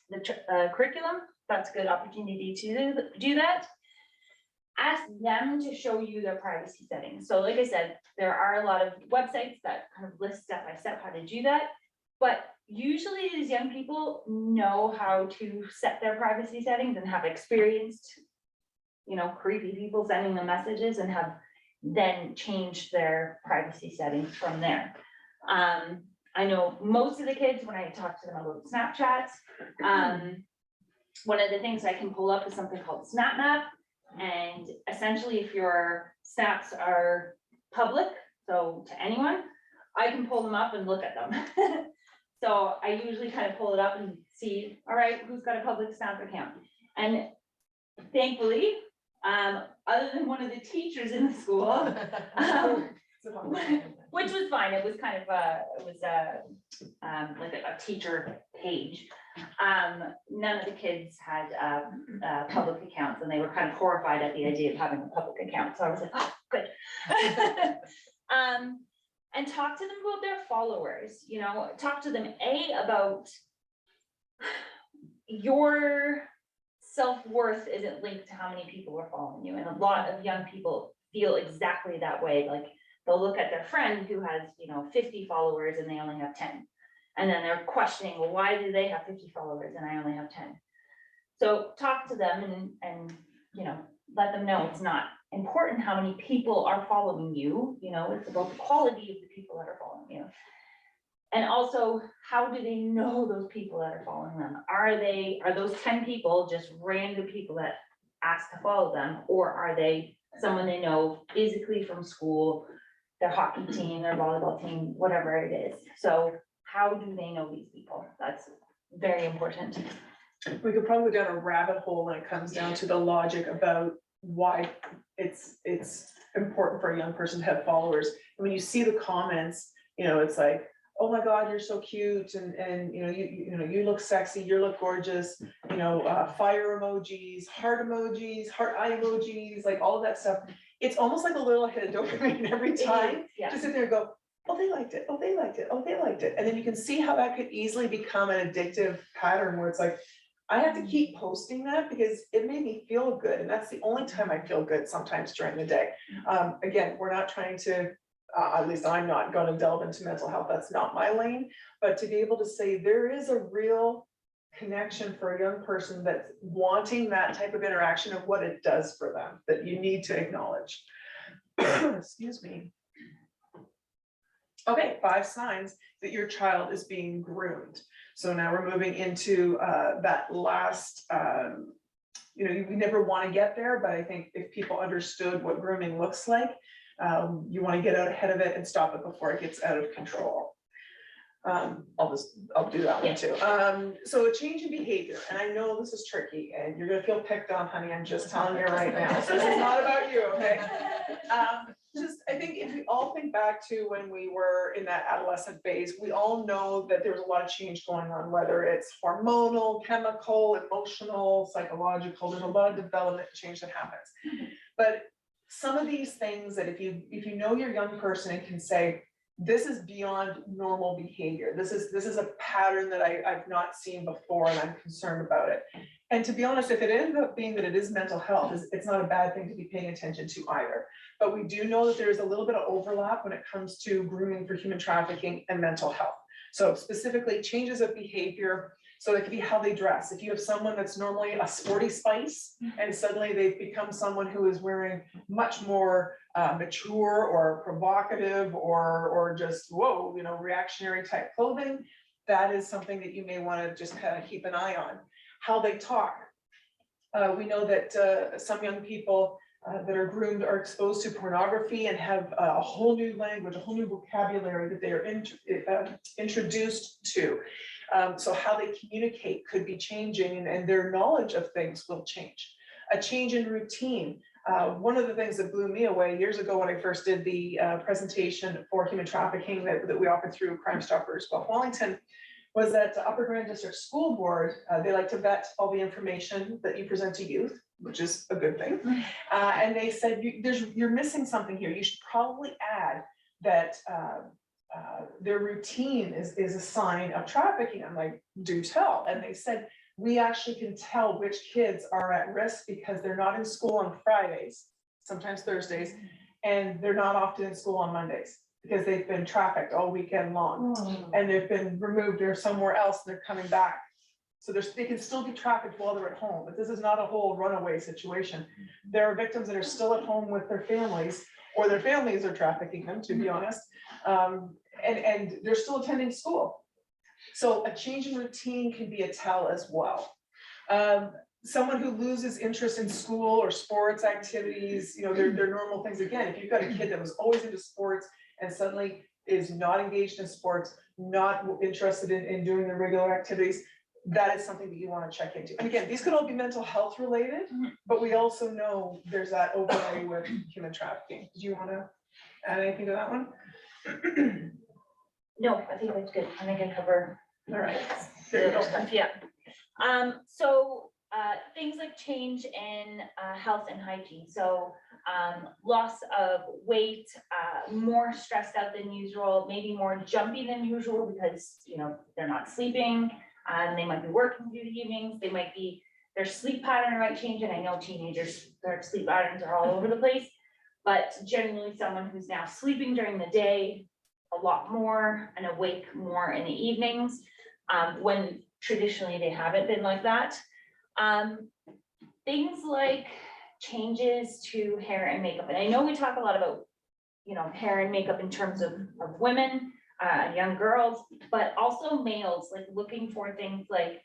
the curriculum, that's a good opportunity to do that. Ask them to show you their privacy settings. So like I said, there are a lot of websites that kind of list step by step how to do that. But usually these young people know how to set their privacy settings and have experienced, you know, creepy people sending them messages and have then changed their privacy settings from there. I know most of the kids, when I talk to them about Snapchats, one of the things I can pull up is something called Snap Map. And essentially, if your snaps are public, so to anyone, I can pull them up and look at them. So I usually kind of pull it up and see, all right, who's got a public Snap account? And thankfully, other than one of the teachers in the school, which was fine, it was kind of like a teacher page. None of the kids had public accounts, and they were kind of horrified at the idea of having a public account. So I was like, oh, good. And talk to them about their followers, you know, talk to them about your self-worth isn't linked to how many people are following you. And a lot of young people feel exactly that way. Like they'll look at their friend who has, you know, 50 followers and they only have 10. And then they're questioning, well, why do they have 50 followers and I only have 10? So talk to them and you know, let them know it's not important how many people are following you. You know, it's about the quality of the people that are following you. And also, how do they know those people that are following them? Are those 10 people just random people that ask to follow them, or are they someone they know physically from school, their hockey team, their volleyball team, whatever it is? So how do they know these people? That's very important. We could probably go down a rabbit hole when it comes down to the logic about why it's important for a young person to have followers. And when you see the comments, you know, it's like, oh my God, you're so cute, and you know, you look sexy, you look gorgeous, you know, fire emojis, heart eye emojis, like all of that stuff. It's almost like a little hit of dopamine every time. Yeah. To sit there and go, oh, they liked it, oh, they liked it, oh, they liked it. And then you can see how that could easily become an addictive pattern where it's like, I have to keep posting that because it made me feel good. And that's the only time I feel good sometimes during the day. Again, we're not trying to, at least I'm not going to delve into mental health. That's not my lane. But to be able to say there is a real connection for a young person that's wanting that type of interaction of what it does for them, that you need to acknowledge. Excuse me. Okay, 5 signs that your child is being groomed. So now we're moving into that last, you know, we never want to get there, but I think if people understood what grooming looks like, you want to get out ahead of it and stop it before it gets out of control. I'll do that one too. So a change in behavior, and I know this is tricky and you're gonna feel picked on, honey, I'm just telling you right now. So this is not about you, okay? I think if we all think back to when we were in that adolescent phase, we all know that there's a lot of change going on, whether it's hormonal, chemical, emotional, psychological, there's a lot of development change that happens. But some of these things that if you know your young person and can say, this is beyond normal behavior. This is a pattern that I've not seen before and I'm concerned about it. And to be honest, if it ends up being that it is mental health, it's not a bad thing to be paying attention to either. But we do know that there's a little bit of overlap when it comes to grooming for human trafficking and mental health. So specifically changes of behavior. So it could be how they dress. If you have someone that's normally a sporty spice and suddenly they've become someone who is wearing much more mature or provocative or just, whoa, you know, reactionary type clothing, that is something that you may want to just kind of keep an eye on. How they talk. We know that some young people that are groomed are exposed to pornography and have a whole new language, a whole new vocabulary that they are introduced to. So how they communicate could be changing, and their knowledge of things will change. A change in routine. One of the things that blew me away years ago when I first did the presentation for human trafficking that we offered through Crime Stoppers Guelph Wellington was that the Upper Grand District School Board, they like to vet all the information that you present to youth, which is a good thing. And they said, you're missing something here. You should probably add that their routine is a sign of trafficking. I'm like, do tell. And they said, we actually can tell which kids are at risk because they're not in school on Fridays, sometimes Thursdays, and they're not often in school on Mondays because they've been trafficked all weekend long and they've been removed or somewhere else and they're coming back. So they can still be trafficked while they're at home, but this is not a whole runaway situation. There are victims that are still at home with their families, or their families are trafficking them, to be honest, and they're still attending school. So a change in routine can be a tell as well. Someone who loses interest in school or sports activities, their normal things. Again, if you've got a kid that was always into sports and suddenly is not engaged in sports, not interested in doing the regular activities, that is something that you want to check into. And again, these could all be mental health related, but we also know there's that overlay with human trafficking. Do you want to add anything to that one? No, I think that's good. I think I cover All right. the other stuff, yeah. So things like change in health and hygiene. So loss of weight, more stressed out than usual, maybe more jumpy than usual because they're not sleeping. They might be working through the evenings. They might be, their sleep pattern might change. And I know teenagers, their sleep patterns are all over the place, but generally someone who's now sleeping during the day a lot more and awake more in the evenings, when traditionally they haven't been like that. Things like changes to hair and makeup. And I know we talk a lot about, hair and makeup in terms of women, young girls, but also males, like looking for things like,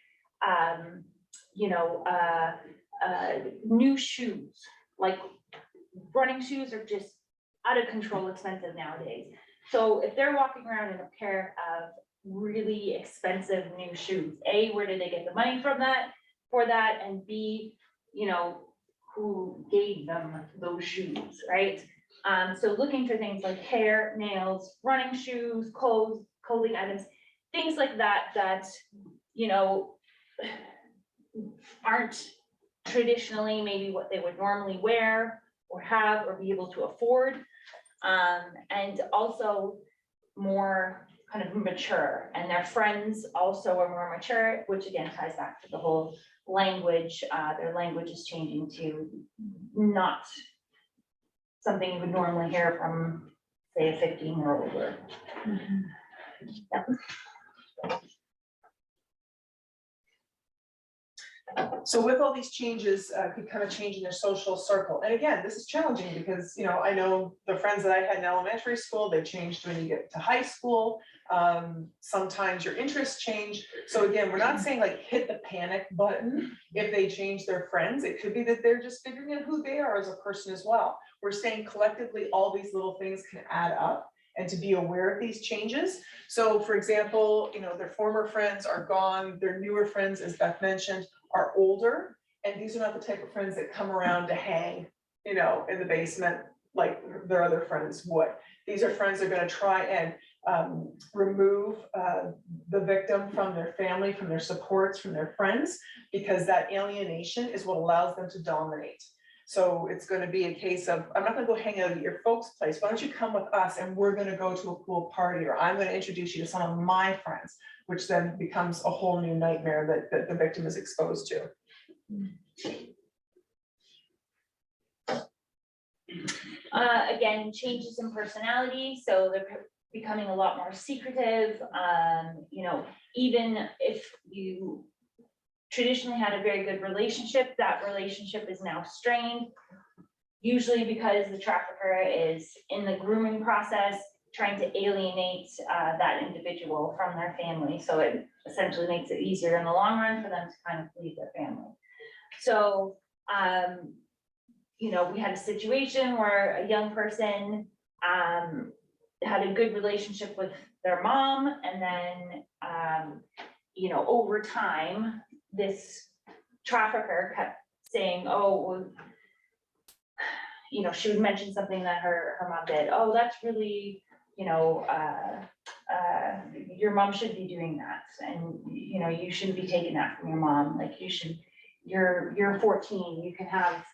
new shoes, like running shoes are just out of control expensive nowadays. So if they're walking around in a pair of really expensive new shoes, A, where did they get the money from for that? And B, who gave them those shoes, right? So looking for things like hair, nails, running shoes, clothing items, things like that, aren't traditionally maybe what they would normally wear or have or be able to afford. And also more kind of mature, and their friends also are more mature, which again ties back to the whole language. Their language is changing to not something you would normally hear from, say, a 15-year-old. Yeah. So with all these changes, could kind of change in their social circle. And again, this is challenging because, I know the friends that I had in elementary school, they changed when you get to high school. Sometimes your interests change. So again, we're not saying like hit the panic button if they change their friends. It could be that they're just figuring out who they are as a person as well. We're saying collectively, all these little things can add up, and to be aware of these changes. So for example, their former friends are gone, their newer friends, as Beth mentioned, are older, and these are not the type of friends that come around to hang, in the basement like their other friends would. These are friends that are going to try and remove the victim from their family, from their supports, from their friends, because that alienation is what allows them to dominate. So it's going to be a case of, I'm not going to go hang out at your folks' place. Why don't you come with us and we're going to go to a pool party, or I'm going to introduce you to some of my friends, which then becomes a whole new nightmare that the victim is exposed to. Again, changes in personality. So they're becoming a lot more secretive. Even if you traditionally had a very good relationship, that relationship is now strained, usually because the trafficker is in the grooming process, trying to alienate that individual from their family. So it essentially makes it easier in the long run for them to kind of leave their family. So, you know, we had a situation where a young person had a good relationship with their mom, and then, you know, over time, this trafficker kept saying, oh, well, you know, she would mention something that her mom did. Oh, that's really, you know, your mom should be doing that, and you know, you shouldn't be taking that from your mom. Like you should, you're 14, you can have,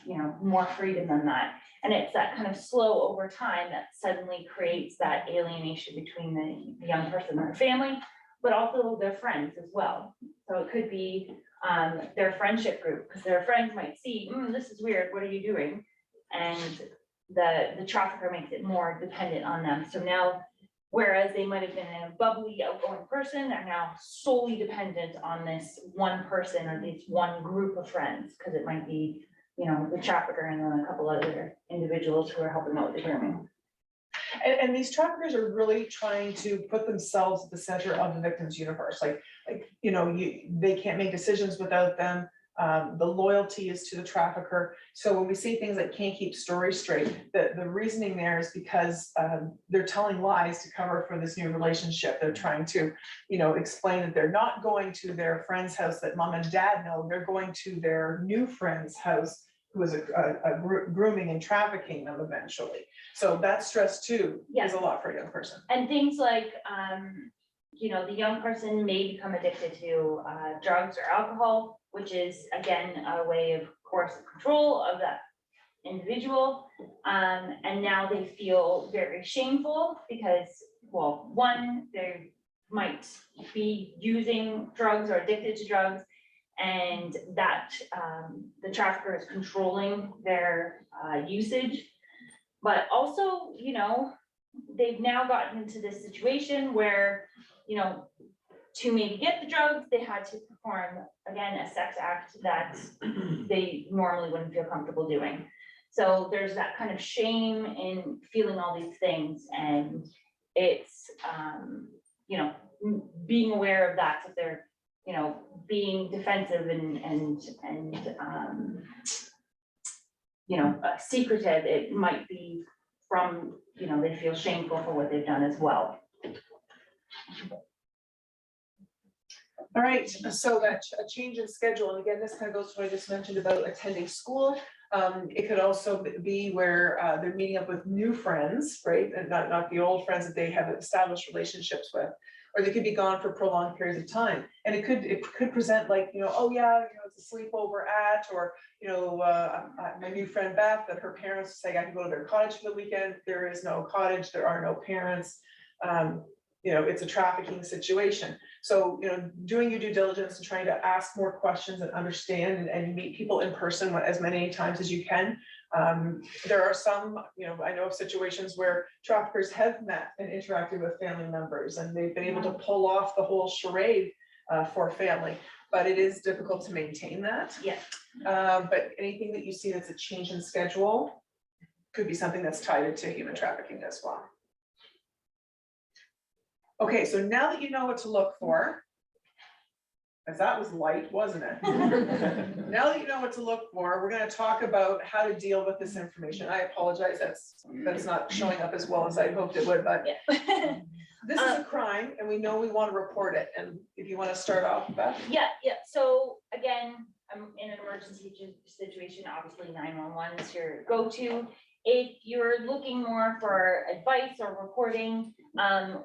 you know, more freedom than that. And it's that kind of slow over time that suddenly creates that alienation between the young person and their family, but also their friends as well. So it could be their friendship group, because their friends might see, this is weird, what are you doing? And the trafficker makes it more dependent on them. So now, whereas they might have been a bubbly, outgoing person, they're now solely dependent on this one person or this one group of friends, because it might be, you know, the trafficker and then a couple other individuals who are helping out with the grooming. And these traffickers are really trying to put themselves at the center of the victim's universe. Like, you know, they can't make decisions without them. The loyalty is to the trafficker. So when we see things like can't keep stories straight, the reasoning there is because they're telling lies to cover for this new relationship. They're trying to, you know, explain that they're not going to their friend's house that mom and dad know. They're going to their new friend's house, who is grooming and trafficking them eventually. So that stress too is a lot for a young person. And things like, you know, the young person may become addicted to drugs or alcohol, which is again a way of coercive control of that individual. And now they feel very shameful because, well, one, they might be using drugs or addicted to drugs, and that the trafficker is controlling their usage. But also, you know, they've now gotten into this situation where, you know, to maybe get the drugs, they had to perform, again, a sex act that they normally wouldn't feel comfortable doing. So there's that kind of shame in feeling all these things, and it's, you know, being aware of that, that they're, you know, being defensive and you know, secretive. It might be from, you know, they feel shameful for what they've done as well. All right, so that a change in schedule, and again, this kind of goes to what I just mentioned about attending school. It could also be where they're meeting up with new friends, right? And not the old friends that they have established relationships with, or they could be gone for prolonged periods of time. And it could present like, you know, oh yeah, you know, it's a sleepover at, or, you know, my new friend Beth, that her parents say I can go to their cottage for the weekend. There is no cottage, there are no parents. You know, it's a trafficking situation. So, you know, doing your due diligence and trying to ask more questions and understand and meet people in person as many times as you can. There are some, you know, I know of situations where traffickers have met and interacted with family members, and they've been able to pull off the whole charade for family, but it is difficult to maintain that. Yeah. But anything that you see that's a change in schedule could be something that's tied into human trafficking as well. Okay, so now that you know what to look for, as that was light, wasn't it? Now that you know what to look for, we're going to talk about how to deal with this information. I apologize, that's not showing up as well as I hoped it would, but Yeah. this is a crime and we know we want to report it. And if you want to start off, Beth. Yeah. So again, I'm in an emergency situation, obviously 911 is your go-to. If you're looking more for advice or reporting,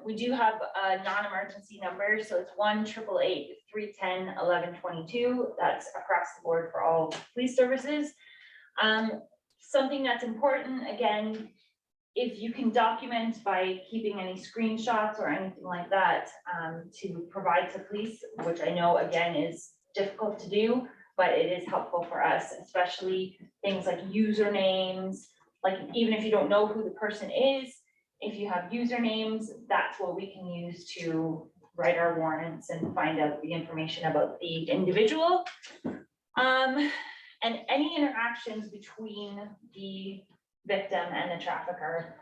we do have a non-emergency number. So it's 1-888-310-1122. That's across the board for all police services. Something that's important, again, if you can document by keeping any screenshots or anything like that to provide to police, which I know again is difficult to do, but it is helpful for us, especially things like usernames. Like even if you don't know who the person is, if you have usernames, that's what we can use to write our warrants and find out the information about the individual. And any interactions between the victim and the trafficker,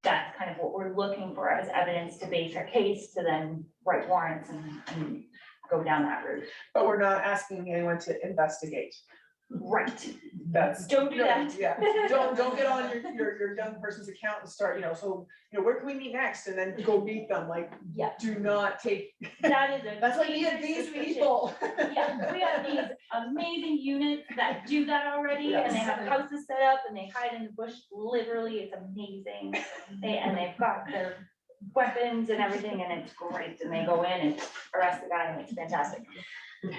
that's kind of what we're looking for as evidence to base our case, to then write warrants and go down that route. But we're not asking anyone to investigate. Right. That's. Don't do that. Yeah, don't get on your young person's account and start, where can we meet next? And then go beat them, like, Yeah, do not take. that is a. That's what clear these suspicion. people. Yeah, we have these amazing units that do that already, and they have houses set up and they hide in the bush, literally, it's amazing. And they've got their weapons and everything, and it's great, and they go in and arrest the guy, and it's fantastic.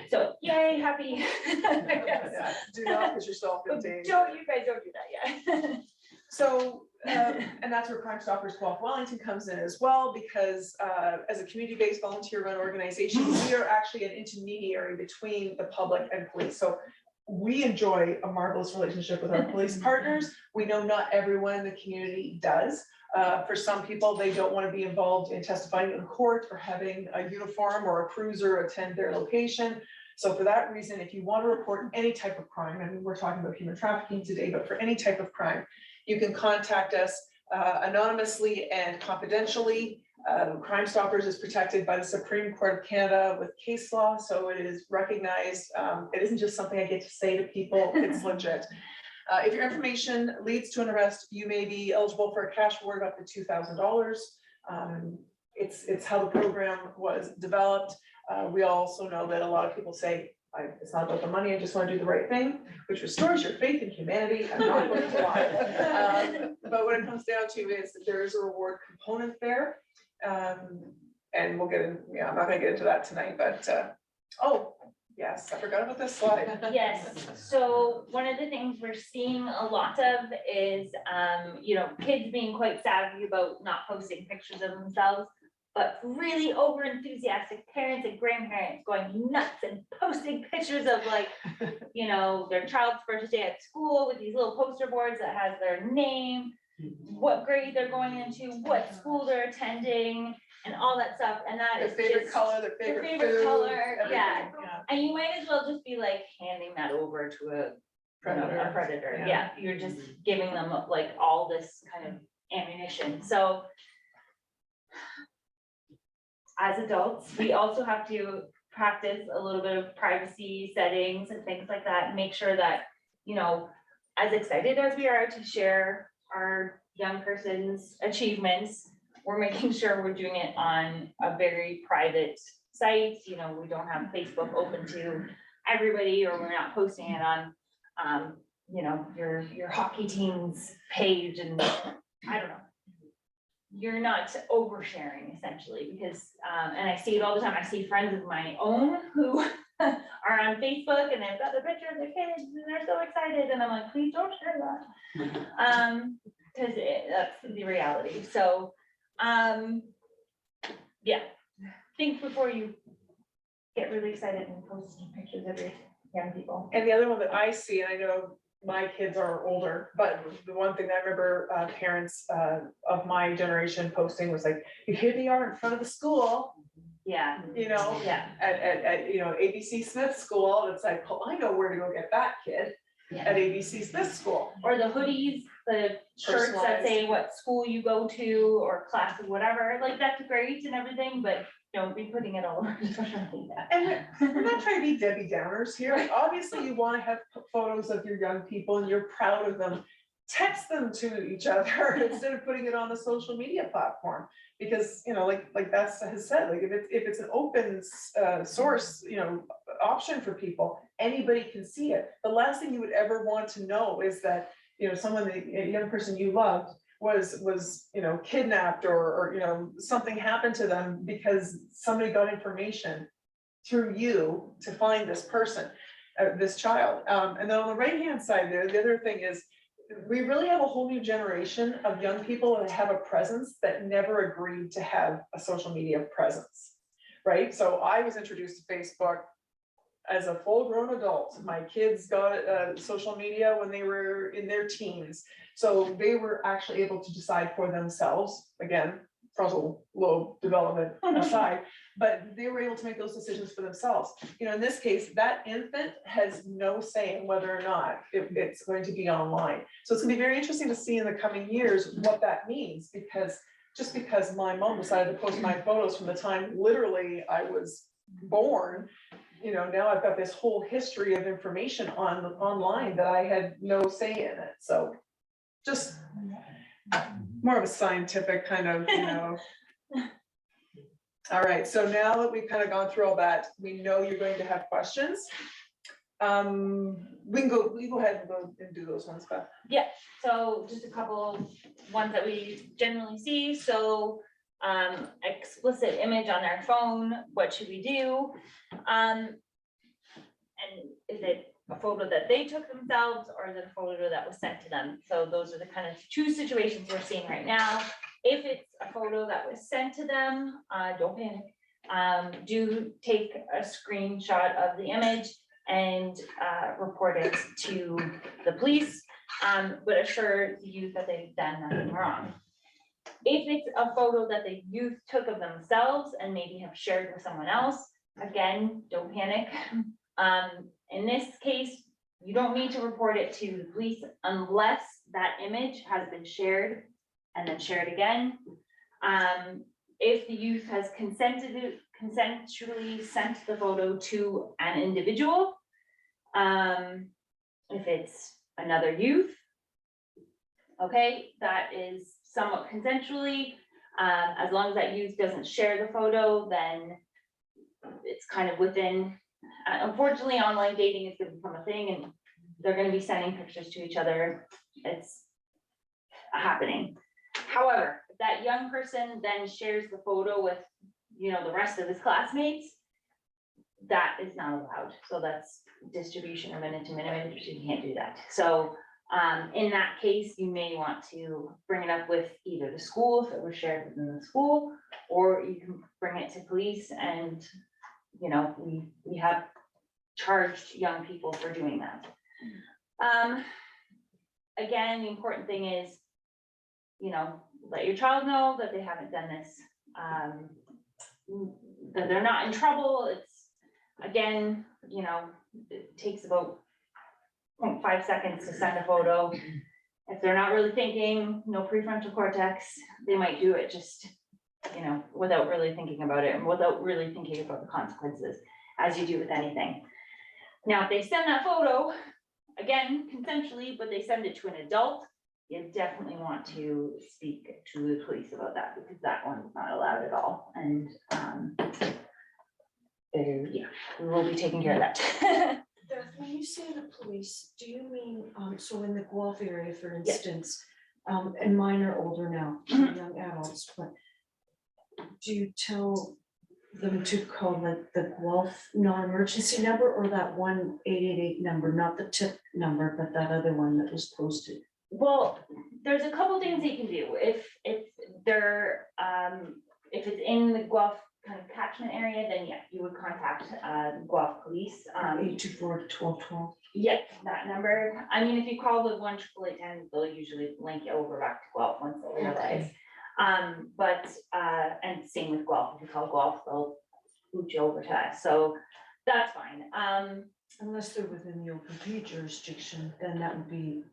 So, yay, happy. Yeah, do not put yourself in danger. You guys don't do that yet. So, and that's where Crime Stoppers Guelph Wellington comes in as well, because as a community-based volunteer-run organization, we are actually an intermediary between the public and police. So we enjoy a marvelous relationship with our police partners. We know not everyone in the community does. For some people, they don't want to be involved in testifying in court or having a uniform or a cruiser attend their location. So for that reason, if you want to report any type of crime, I mean, we're talking about human trafficking today, but for any type of crime, you can contact us anonymously and confidentially. Crime Stoppers is protected by the Supreme Court of Canada with case law, so it is recognized. It isn't just something I get to say to people, it's legit. If your information leads to an arrest, you may be eligible for a cash reward of up to $2,000. It's how the program was developed. We also know that a lot of people say, it's not about the money, I just want to do the right thing, which restores your faith in humanity. I'm not going to lie. But what it comes down to is that there is a reward component there. And we'll get in, I'm not gonna get into that tonight, but, oh, yes, I forgot about this slide. Yes, so one of the things we're seeing a lot of is, kids being quite savvy about not posting pictures of themselves, but really over enthusiastic parents and grandparents going nuts and posting pictures of their child's first day at school with these little poster boards that has their name, what grade they're going into, what school they're attending, and all that stuff. And that Their is favorite just color, their favorite food, color, everything, yeah. And you might as well just be handing that over to a predator. Yeah, you're just giving them all this kind of ammunition. So as adults, we also have to practice a little bit of privacy settings and things like that, and make sure that, as excited as we are to share our young person's achievements, we're making sure we're doing it on a very private site. We don't have Facebook open to everybody, or we're not posting it on, your hockey team's page, and I don't know. You're not oversharing essentially, because, and I see it all the time. I see friends of my own who are on Facebook and they've got the picture of their kids and they're so excited. And I'm like, please don't share that. Because that's the reality. So, yeah, think before you get really excited and post pictures of your young people. And the other one that I see, and I know my kids are older, but the one thing I remember parents of my generation posting was like, here they are in front of the school. Yeah. Yeah. At ABC Smith School. It's like, oh, I know where to go get that kid at ABC Smith School. Or the hoodies, the shirts that say what school you go to or class or whatever. That's great and everything, but don't be putting it all over social media. And we're not trying to be Debbie Downers here. Obviously, you want to have photos of your young people and you're proud of them. Text them to each other instead of putting it on a social media platform. Because, like Beth has said, if it's an open source, option for people, anybody can see it. The last thing you would ever want to know is that, a young person you loved was kidnapped or something happened to them because somebody got information through you to find this person, this child. And then on the right hand side there, the other thing is we really have a whole new generation of young people that have a presence that never agreed to have a social media presence, right? So I was introduced to Facebook as a full-grown adult. My kids got social media when they were in their teens. So they were actually able to decide for themselves, again, frontal lobe development aside, but they were able to make those decisions for themselves. You know, in this case, that infant has no say in whether or not it's going to be online. So it's gonna be very interesting to see in the coming years what that means, because just because my mom decided to post my photos from the time literally I was born, you know, now I've got this whole history of information online that I had no say in it. So just more of a scientific kind of, you know. All right, so now that we've kind of gone through all that, we know you're going to have questions. We can go ahead and go and do those ones, Beth. Yeah, so just a couple ones that we generally see. So explicit image on their phone, what should we do? And is it a photo that they took themselves, or is it a photo that was sent to them? So those are the kind of two situations we're seeing right now. If it's a photo that was sent to them, don't panic. Do take a screenshot of the image and report it to the police, but assure the youth that they've done nothing wrong. If it's a photo that the youth took of themselves and maybe have shared with someone else, again, don't panic. In this case, you don't need to report it to the police unless that image has been shared and then shared again. If the youth has consensually sent the photo to an individual, if it's another youth, okay, that is somewhat consensually. As long as that youth doesn't share the photo, then it's kind of within. Unfortunately, online dating is going to become a thing, and they're going to be sending pictures to each other. It's happening. However, if that young person then shares the photo with, you know, the rest of his classmates, that is not allowed. So that's distribution of minute-to-minute, you can't do that. So in that case, you may want to bring it up with either the school if it was shared within the school, or you can bring it to police, and you know, we have charged young people for doing that. Again, the important thing is, you know, let your child know that they haven't done this, that they're not in trouble. It's, again, you know, it takes about 0.5 seconds to send a photo. If they're not really thinking, no prefrontal cortex, they might do it just, you know, without really thinking about it and without really thinking about the consequences, as you do with anything. Now, if they send that photo, again, consensually, but they send it to an adult, you definitely want to speak to the police about that, because that one's not allowed at all. And yeah, we will be taking care of that. Beth, when you say the police, do you mean, so in the Guelph area, for instance, and mine are older now, young adults, but do you tell them to call like the Guelph non-emergency number, or that 1-888 number, not the tip number, but that other one that was posted? Well, there's a couple things you can do. If they're if it's in the Guelph kind of catchment area, then yeah, you would contact Guelph police. 824-1212. Yeah, that number. I mean, if you call the 1-888-10, they'll usually link you over back to Guelph once they realize. But and same with Guelph. If you call Guelph, they'll boot you over to us. So that's fine. Unless they're within the OPP jurisdiction, then that would be.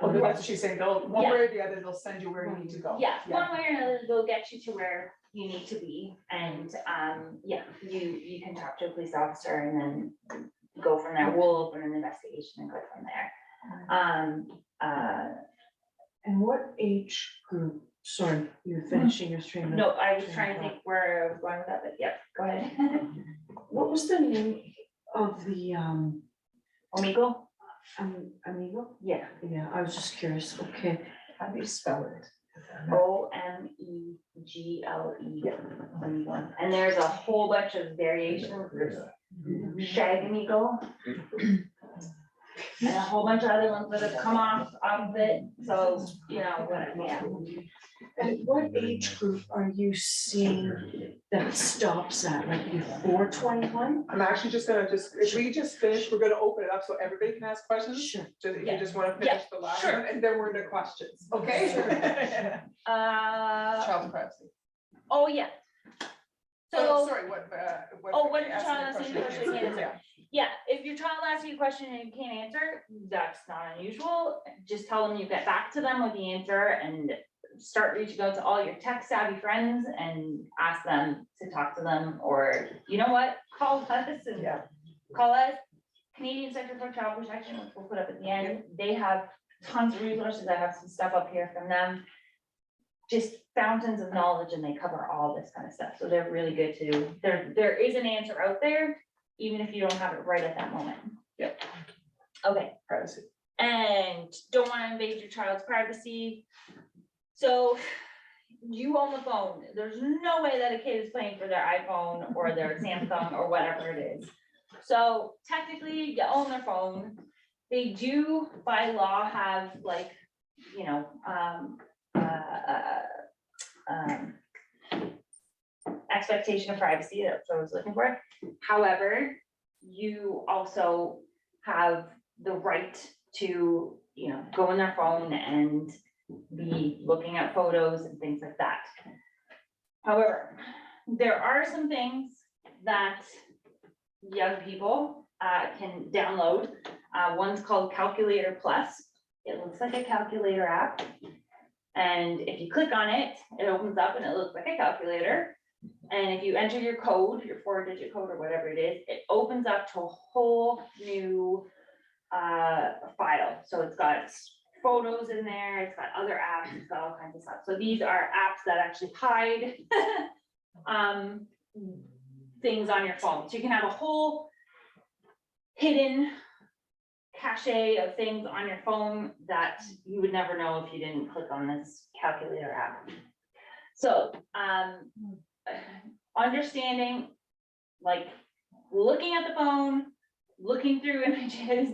Oh, that's what she's saying. They'll one way or the other, they'll send you where you need to go. Yeah, one way or another, they'll get you to where you need to be, and yeah, you can talk to a police officer and then go from there. We'll open an investigation and go from there. And what age group? Sorry, you're finishing your stream. No, I was trying to think where I was going with that, but yeah, go ahead. What was the name of the Omegle? Amigo? Yeah. Yeah, I was just curious. Okay. How do you spell it? Omegle. And there's a whole bunch of variations. There's Shagamigo. And a whole bunch of other ones that have come off of it. So, you know, yeah. And what age group are you seeing that stops at, like before 21? I'm actually just gonna if we just finish, we're gonna open it up so everybody can ask questions. Sure. If you Yeah. just wanna finish the last sure. one, and then we're into questions, okay? Child privacy. Oh, yeah. Oh, So, sorry, what? when your ask child me a asks you question, a question, you can't yeah. answer. Yeah, if your child asks you a question and you can't answer, that's not unusual. Just tell them you get back to them with the answer and start reaching out to all your tech savvy friends and ask them to talk to them, or you know what, call us and Yeah. call us. Canadian Center for Child Protection, which we'll put up at the end, they have tons of resources. I have some stuff up here from them. Just fountains of knowledge, and they cover all this kind of stuff, so they're really good too. There is an answer out there, even if you don't have it right at that moment. Yep. Okay, Privacy. and don't want to invade your child's privacy. So you own the phone. There's no way that a kid is paying for their iPhone or their Samsung or whatever it is. So technically you own their phone. They do by law have like, you know, expectation of privacy, that's what I was looking for. However, you also have the right to, you know, go on their phone and be looking at photos and things like that. However, there are some things that young people can download. One's called Calculator Plus. It looks like a calculator app. And if you click on it, it opens up and it looks like a calculator. And if you enter your code, your 4-digit code or whatever it is, it opens up to a whole new file. So it's got photos in there, it's got other apps, it's got all kinds of stuff. So these are apps that actually hide things on your phone. So you can have a whole hidden cache of things on your phone that you would never know if you didn't click on this calculator app. So understanding, like looking at the phone, looking through images,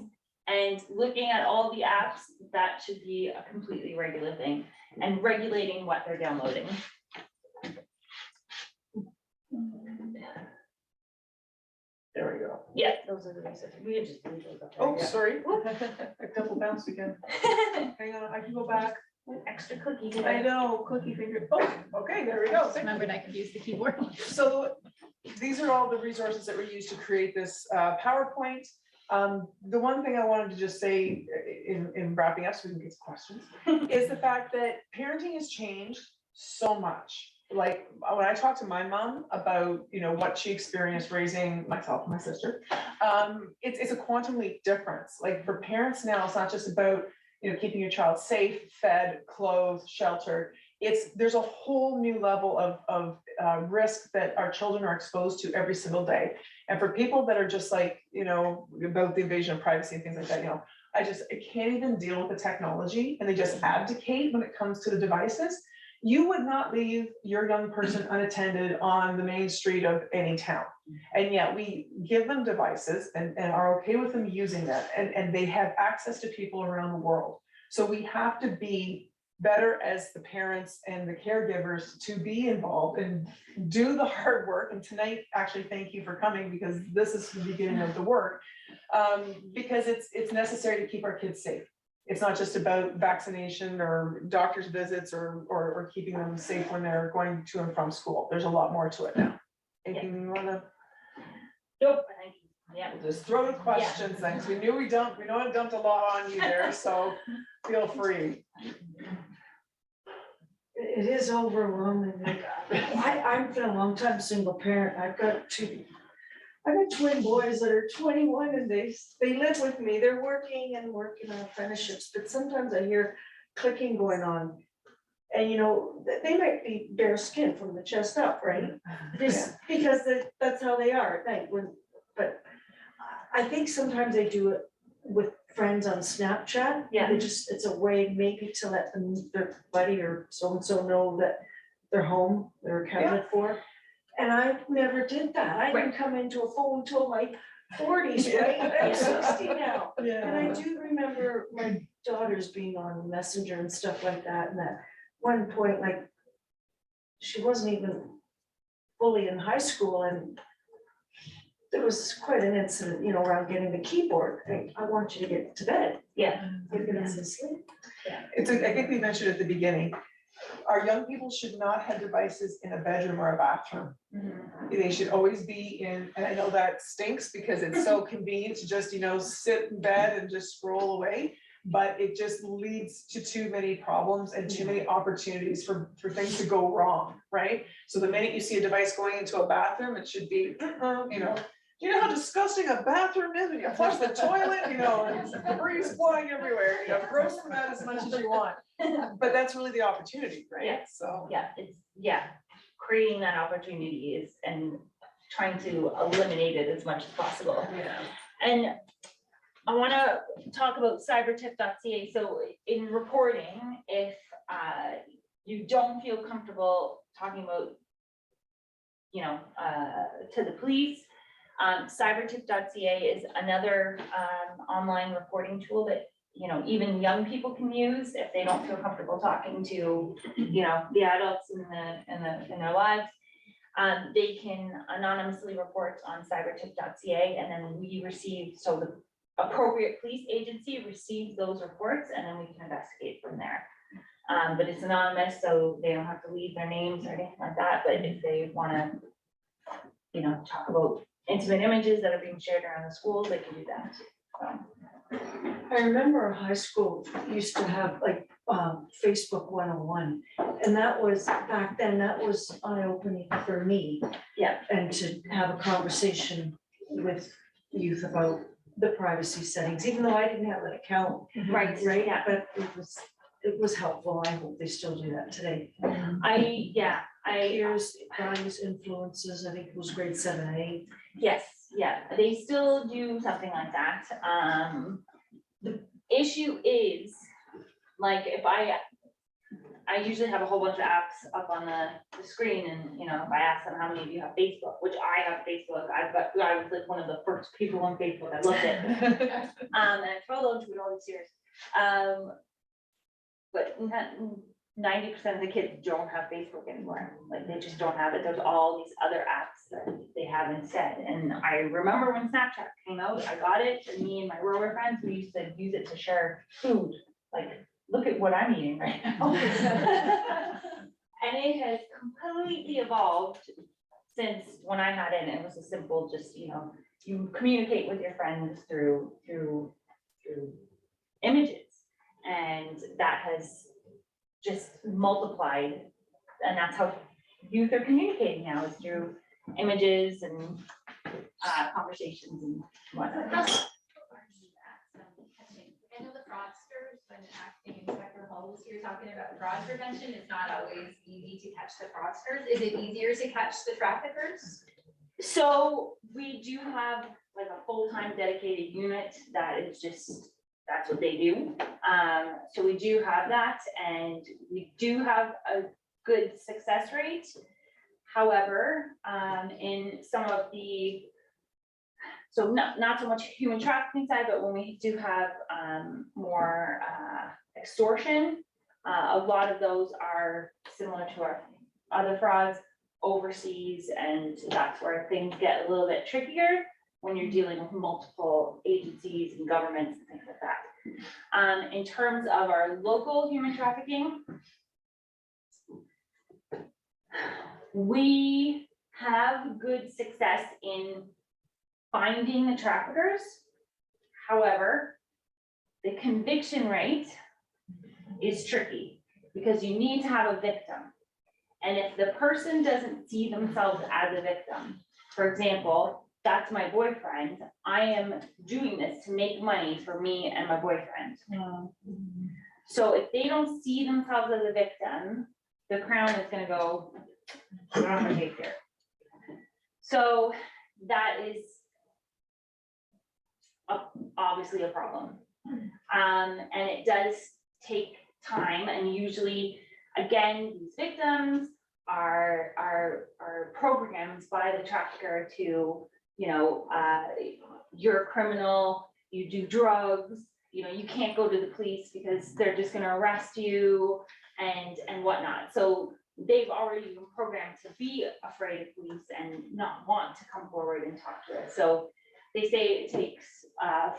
and looking at all the apps, that should be a completely regular thing, and regulating what they're downloading. There we go. Yeah, those are the reasons. We can just leave those up there. Oh, Yeah. sorry. I double bounced again. Hang on, I can go back. Extra cookie. I know, cookie finger. Oh, okay, there we go. Thank you. Remembered I could use the keyboard. So these are all the resources that were used to create this PowerPoint. The one thing I wanted to just say in wrapping up, so we can get to questions, is the fact that parenting has changed so much. Like when I talk to my mom about, you know, what she experienced raising myself and my sister, it's a quantum leap difference. Like for parents now, it's not just about, you know, keeping your child safe, fed, clothed, sheltered. There's a whole new level of risk that our children are exposed to every single day. And for people that are just like, you know, about the invasion of privacy and things like that, you know, I can't even deal with the technology, and they just abdicate when it comes to the devices. You would not leave your young person unattended on the main street of any town. And yet we give them devices and are okay with them using them, and they have access to people around the world. So we have to be better as the parents and the caregivers to be involved and do the hard work. And tonight, actually, thank you for coming, because this is the beginning of the work, because it's necessary to keep our kids safe. It's not just about vaccination or doctor's visits or keeping them safe when they're going to and from school. There's a lot more to it now. Anything you wanna? Nope, I think, yeah. We'll just throw the questions then, 'cause we know I dumped a lot on you there, so feel free. It is overwhelming. Like, I've been a long time single parent. I've got twin boys that are 21 and they live with me. They're working on apprenticeships, but sometimes I hear clicking going on. And you know, they might be bare skin from the chest up, right? Just because that's how they are at night. But I think sometimes they do it with friends on Snapchat. Yeah. It's a way maybe to let them, their buddy or so-and-so know that they're home, they're accounted for. And I never did that. I didn't come into a phone until my 40s, right? I'm 60 now. And I do remember my daughters being on Messenger and stuff like that. And at one point, like, she wasn't even fully in high school, and there was quite an incident, you know, around getting the keyboard. I want you to get to bed. Yeah. You're gonna sleep. I think we mentioned at the beginning, Our young people should not have devices in a bedroom or a bathroom. They should always be in, and I know that stinks because it's so convenient to just, sit in bed and just scroll away. But it just leads to too many problems and too many opportunities for things to go wrong, right? So the minute you see a device going into a bathroom, it should be, do you know how disgusting a bathroom is when you flush the toilet, and debris flying everywhere, gross from that as much as you want. But that's really the opportunity, right? Yeah. So. Creating that opportunity is, and trying to eliminate it as much as possible. Yeah. And I want to talk about cybertip.ca. So in reporting, if you don't feel comfortable talking about, to the police, cybertip.ca is another online reporting tool that even young people can use if they don't feel comfortable talking to the adults in their lives. They can anonymously report on cybertip.ca, and then we receive, so the appropriate police agency receives those reports, and then we can investigate from there. But it's anonymous, so they don't have to leave their names or anything like that. But if they want to, talk about intimate images that are being shared around the schools, they can do that. I remember high school used to have like Facebook 101, and that was, back then, that was eye-opening for me. Yeah. And to have a conversation with youth about the privacy settings, even though I didn't have an account. Right. Yeah. But it was helpful. I hope they still do that today. Peers, values, influences, I think it was grade 7 and 8. Yes, yeah, they still do something like that. The issue is, like, if I usually have a whole bunch of apps up on the screen, and if I ask them how many of you have Facebook, which I have Facebook, I was like one of the first people on Facebook. I loved it. And I followed into it all these years. But 90% of the kids don't have Facebook anymore. Like, they just don't have it. There's all these other apps that they have instead. And I remember when Snapchat came out, I got it, and me and my rower friends, we used to use it to share food. Like, look at what I'm eating right now. And it has completely evolved since when I had it, and it was a simple, just, you communicate with your friends through images. And that has just multiplied, and that's how youth are communicating now, is through images and conversations and whatnot. I know the fraudsters, when acting Inspector Holmes, you're talking about fraud prevention, it's not always easy to catch the fraudsters. Is it easier to catch the traffickers? So we do have like a full-time dedicated unit that is just, that's what they do. So we do have that, and we do have a good success rate. However, in some of the, so not so much human trafficking side, but when we do have more extortion, a lot of those are similar to our other frauds overseas, and that's where things get a little bit trickier when you're dealing with multiple agencies and governments and things like that. In terms of our local human trafficking, we have good success in finding the traffickers. However, the conviction rate is tricky because you need to have a victim. And if the person doesn't see themselves as a victim, for example, that's my boyfriend, I am doing this to make money for me and my boyfriend. So if they don't see themselves as a victim, the Crown is gonna go, we're not gonna take care. So that is obviously a problem. And it does take time, and usually, again, these victims are programmed by the trafficker to, you're a criminal, you do drugs, you can't go to the police because they're just gonna arrest you and whatnot. So they've already been programmed to be afraid of police and not want to come forward and talk to us. So they say it takes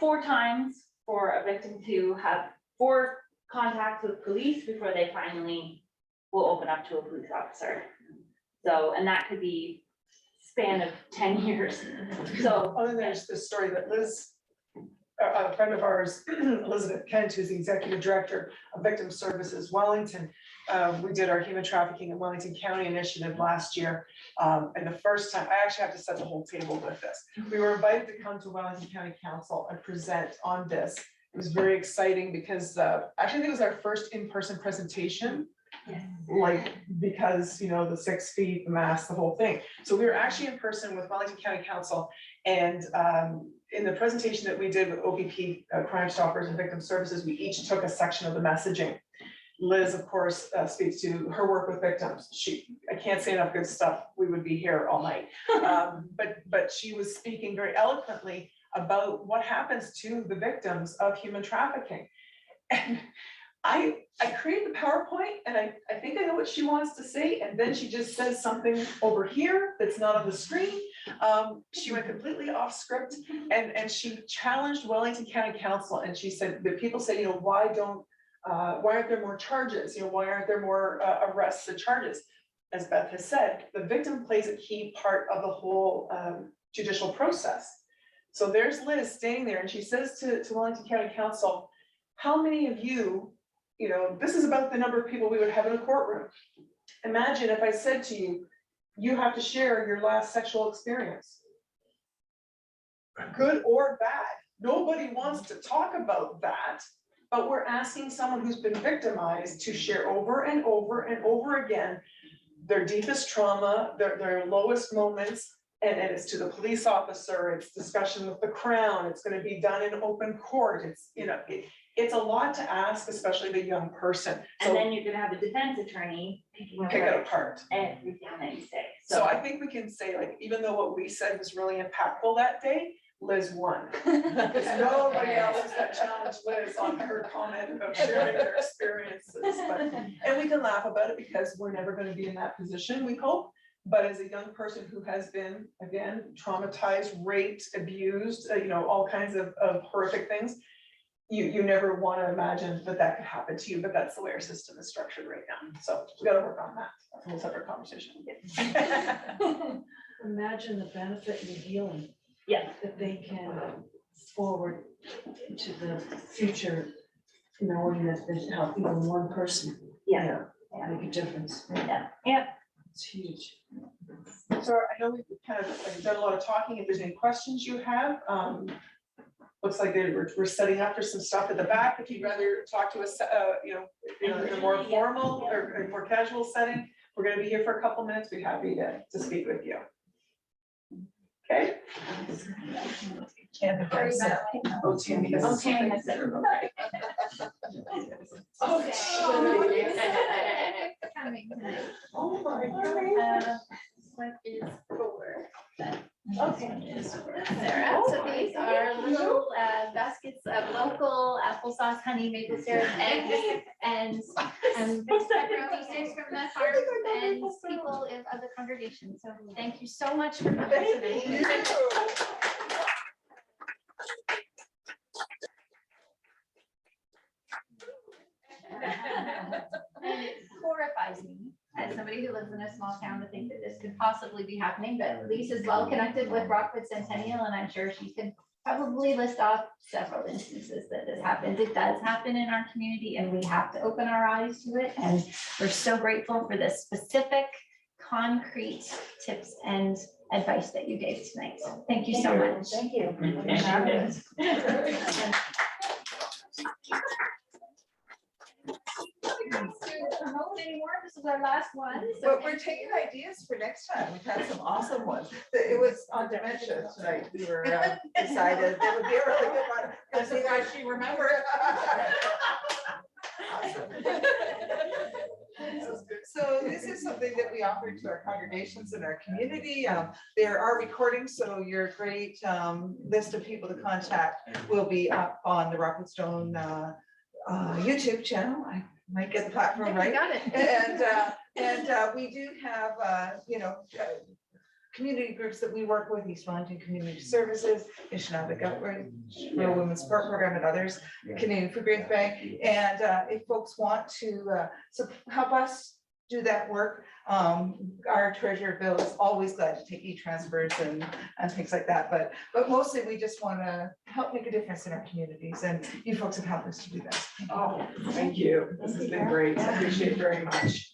4 times for a victim to have 4 contacts with police before they finally will open up to a police officer. So, and that could be span of 10 years. So, Oh, and there's the story that Liz, a friend of ours, Elizabeth Kent, who's the executive director of Victim Services Wellington. We did our human trafficking in Wellington County initiative last year. And the first time, I actually have to set the whole table with this. We were invited to come to Wellington County Council and present on this. It was very exciting because actually I think it was our first in-person presentation. Like, because, you know, the 6 feet, the mask, the whole thing. So we were actually in person with Wellington County Council, and in the presentation that we did with OPP, Crime Stoppers and Victim Services, we each took a section of the messaging. Liz, of course, speaks to her work with victims. I can't say enough good stuff. We would be here all night. But she was speaking very eloquently about what happens to the victims of human trafficking. And I created the PowerPoint, and I think I know what she wants to say, and then she just says something over here that's not on the screen. She went completely off script, and she challenged Wellington County Council, and she said, the people say, you know, why aren't there more charges? You know, why aren't there more arrests and charges? As Beth has said, the victim plays a key part of the whole judicial process. So there's Liz standing there, and she says to Wellington County Council, how many of you, you know, this is about the number of people we would have in a courtroom. Imagine if I said to you, you have to share your last sexual experience. Good or bad. Nobody wants to talk about that, but we're asking someone who's been victimized to share over and over and over again their deepest trauma, their lowest moments, and it's to the police officer, it's discussion with the Crown, it's going to be done in open court, it's, you know, it's a lot to ask, especially the young person. and then you're gonna have a defense attorney pick it apart. everything that you say. So I think we can say, like, even though what we said was really impactful that day, Liz won. Because nobody else that challenged Liz on her comment of sharing their experiences. And we can laugh about it because we're never going to be in that position, we hope. But as a young person who has been, again, traumatized, raped, abused, you know, all kinds of horrific things, you never want to imagine that could happen to you, but that's the way our system is structured right now. So we got to work on that. That's a whole separate conversation. Imagine the benefit and the healing Yeah, that they can forward into the future, knowing that there's help even one person. Yeah. Make a difference. yeah. It's huge. So I know we've kind of done a lot of talking. If there's any questions you have, looks like we're setting up for some stuff at the back. If you'd rather talk to us, you know, in a more formal or a more casual setting, we're going to be here for a couple minutes. We'd be happy to speak with you. Okay. Tammy has it. Oh, Tammy has Oh, Tammy has it. Coming tonight. Oh my God. What is for? Okay. Sarah, so these are little baskets of local applesauce, honey, maple syrup, eggs, and pepperoni sticks from the farm and people of the congregation. So thank you so much for coming today. And it horrifies me as somebody who lives in a small town to think that this could possibly be happening, but Lise is well connected with Rockwood Centennial, and I'm sure she could probably list off several instances that this happens. It does happen in our community, and we have to open our eyes to it, and we're so grateful for the specific, concrete tips and advice that you gave tonight. So thank you so much. Thank you. Promote anymore. This is our last one. So But we're taking ideas for next time. We've had some awesome ones. It was on dementia tonight. We were decided it would be a really good one. I'm surprised she remembered. So this is something that we offer to our congregations in our community. There are recordings, so your great list of people to contact will be up on the Rockwood Stone YouTube channel. I might get the platform right. Got it. And we do have, you know, community groups that we work with, East Wellington Community Services, Missionary Outreach, Rural Women's Support Program, and others, Canadian Food Grains Bank. And if folks want to help us do that work. Our treasurer Bill is always glad to take e-transfers and things like that, but mostly we just want to help make a difference in our communities, and you folks have helped us to do that. Oh, thank you. This has been great. I appreciate it very much.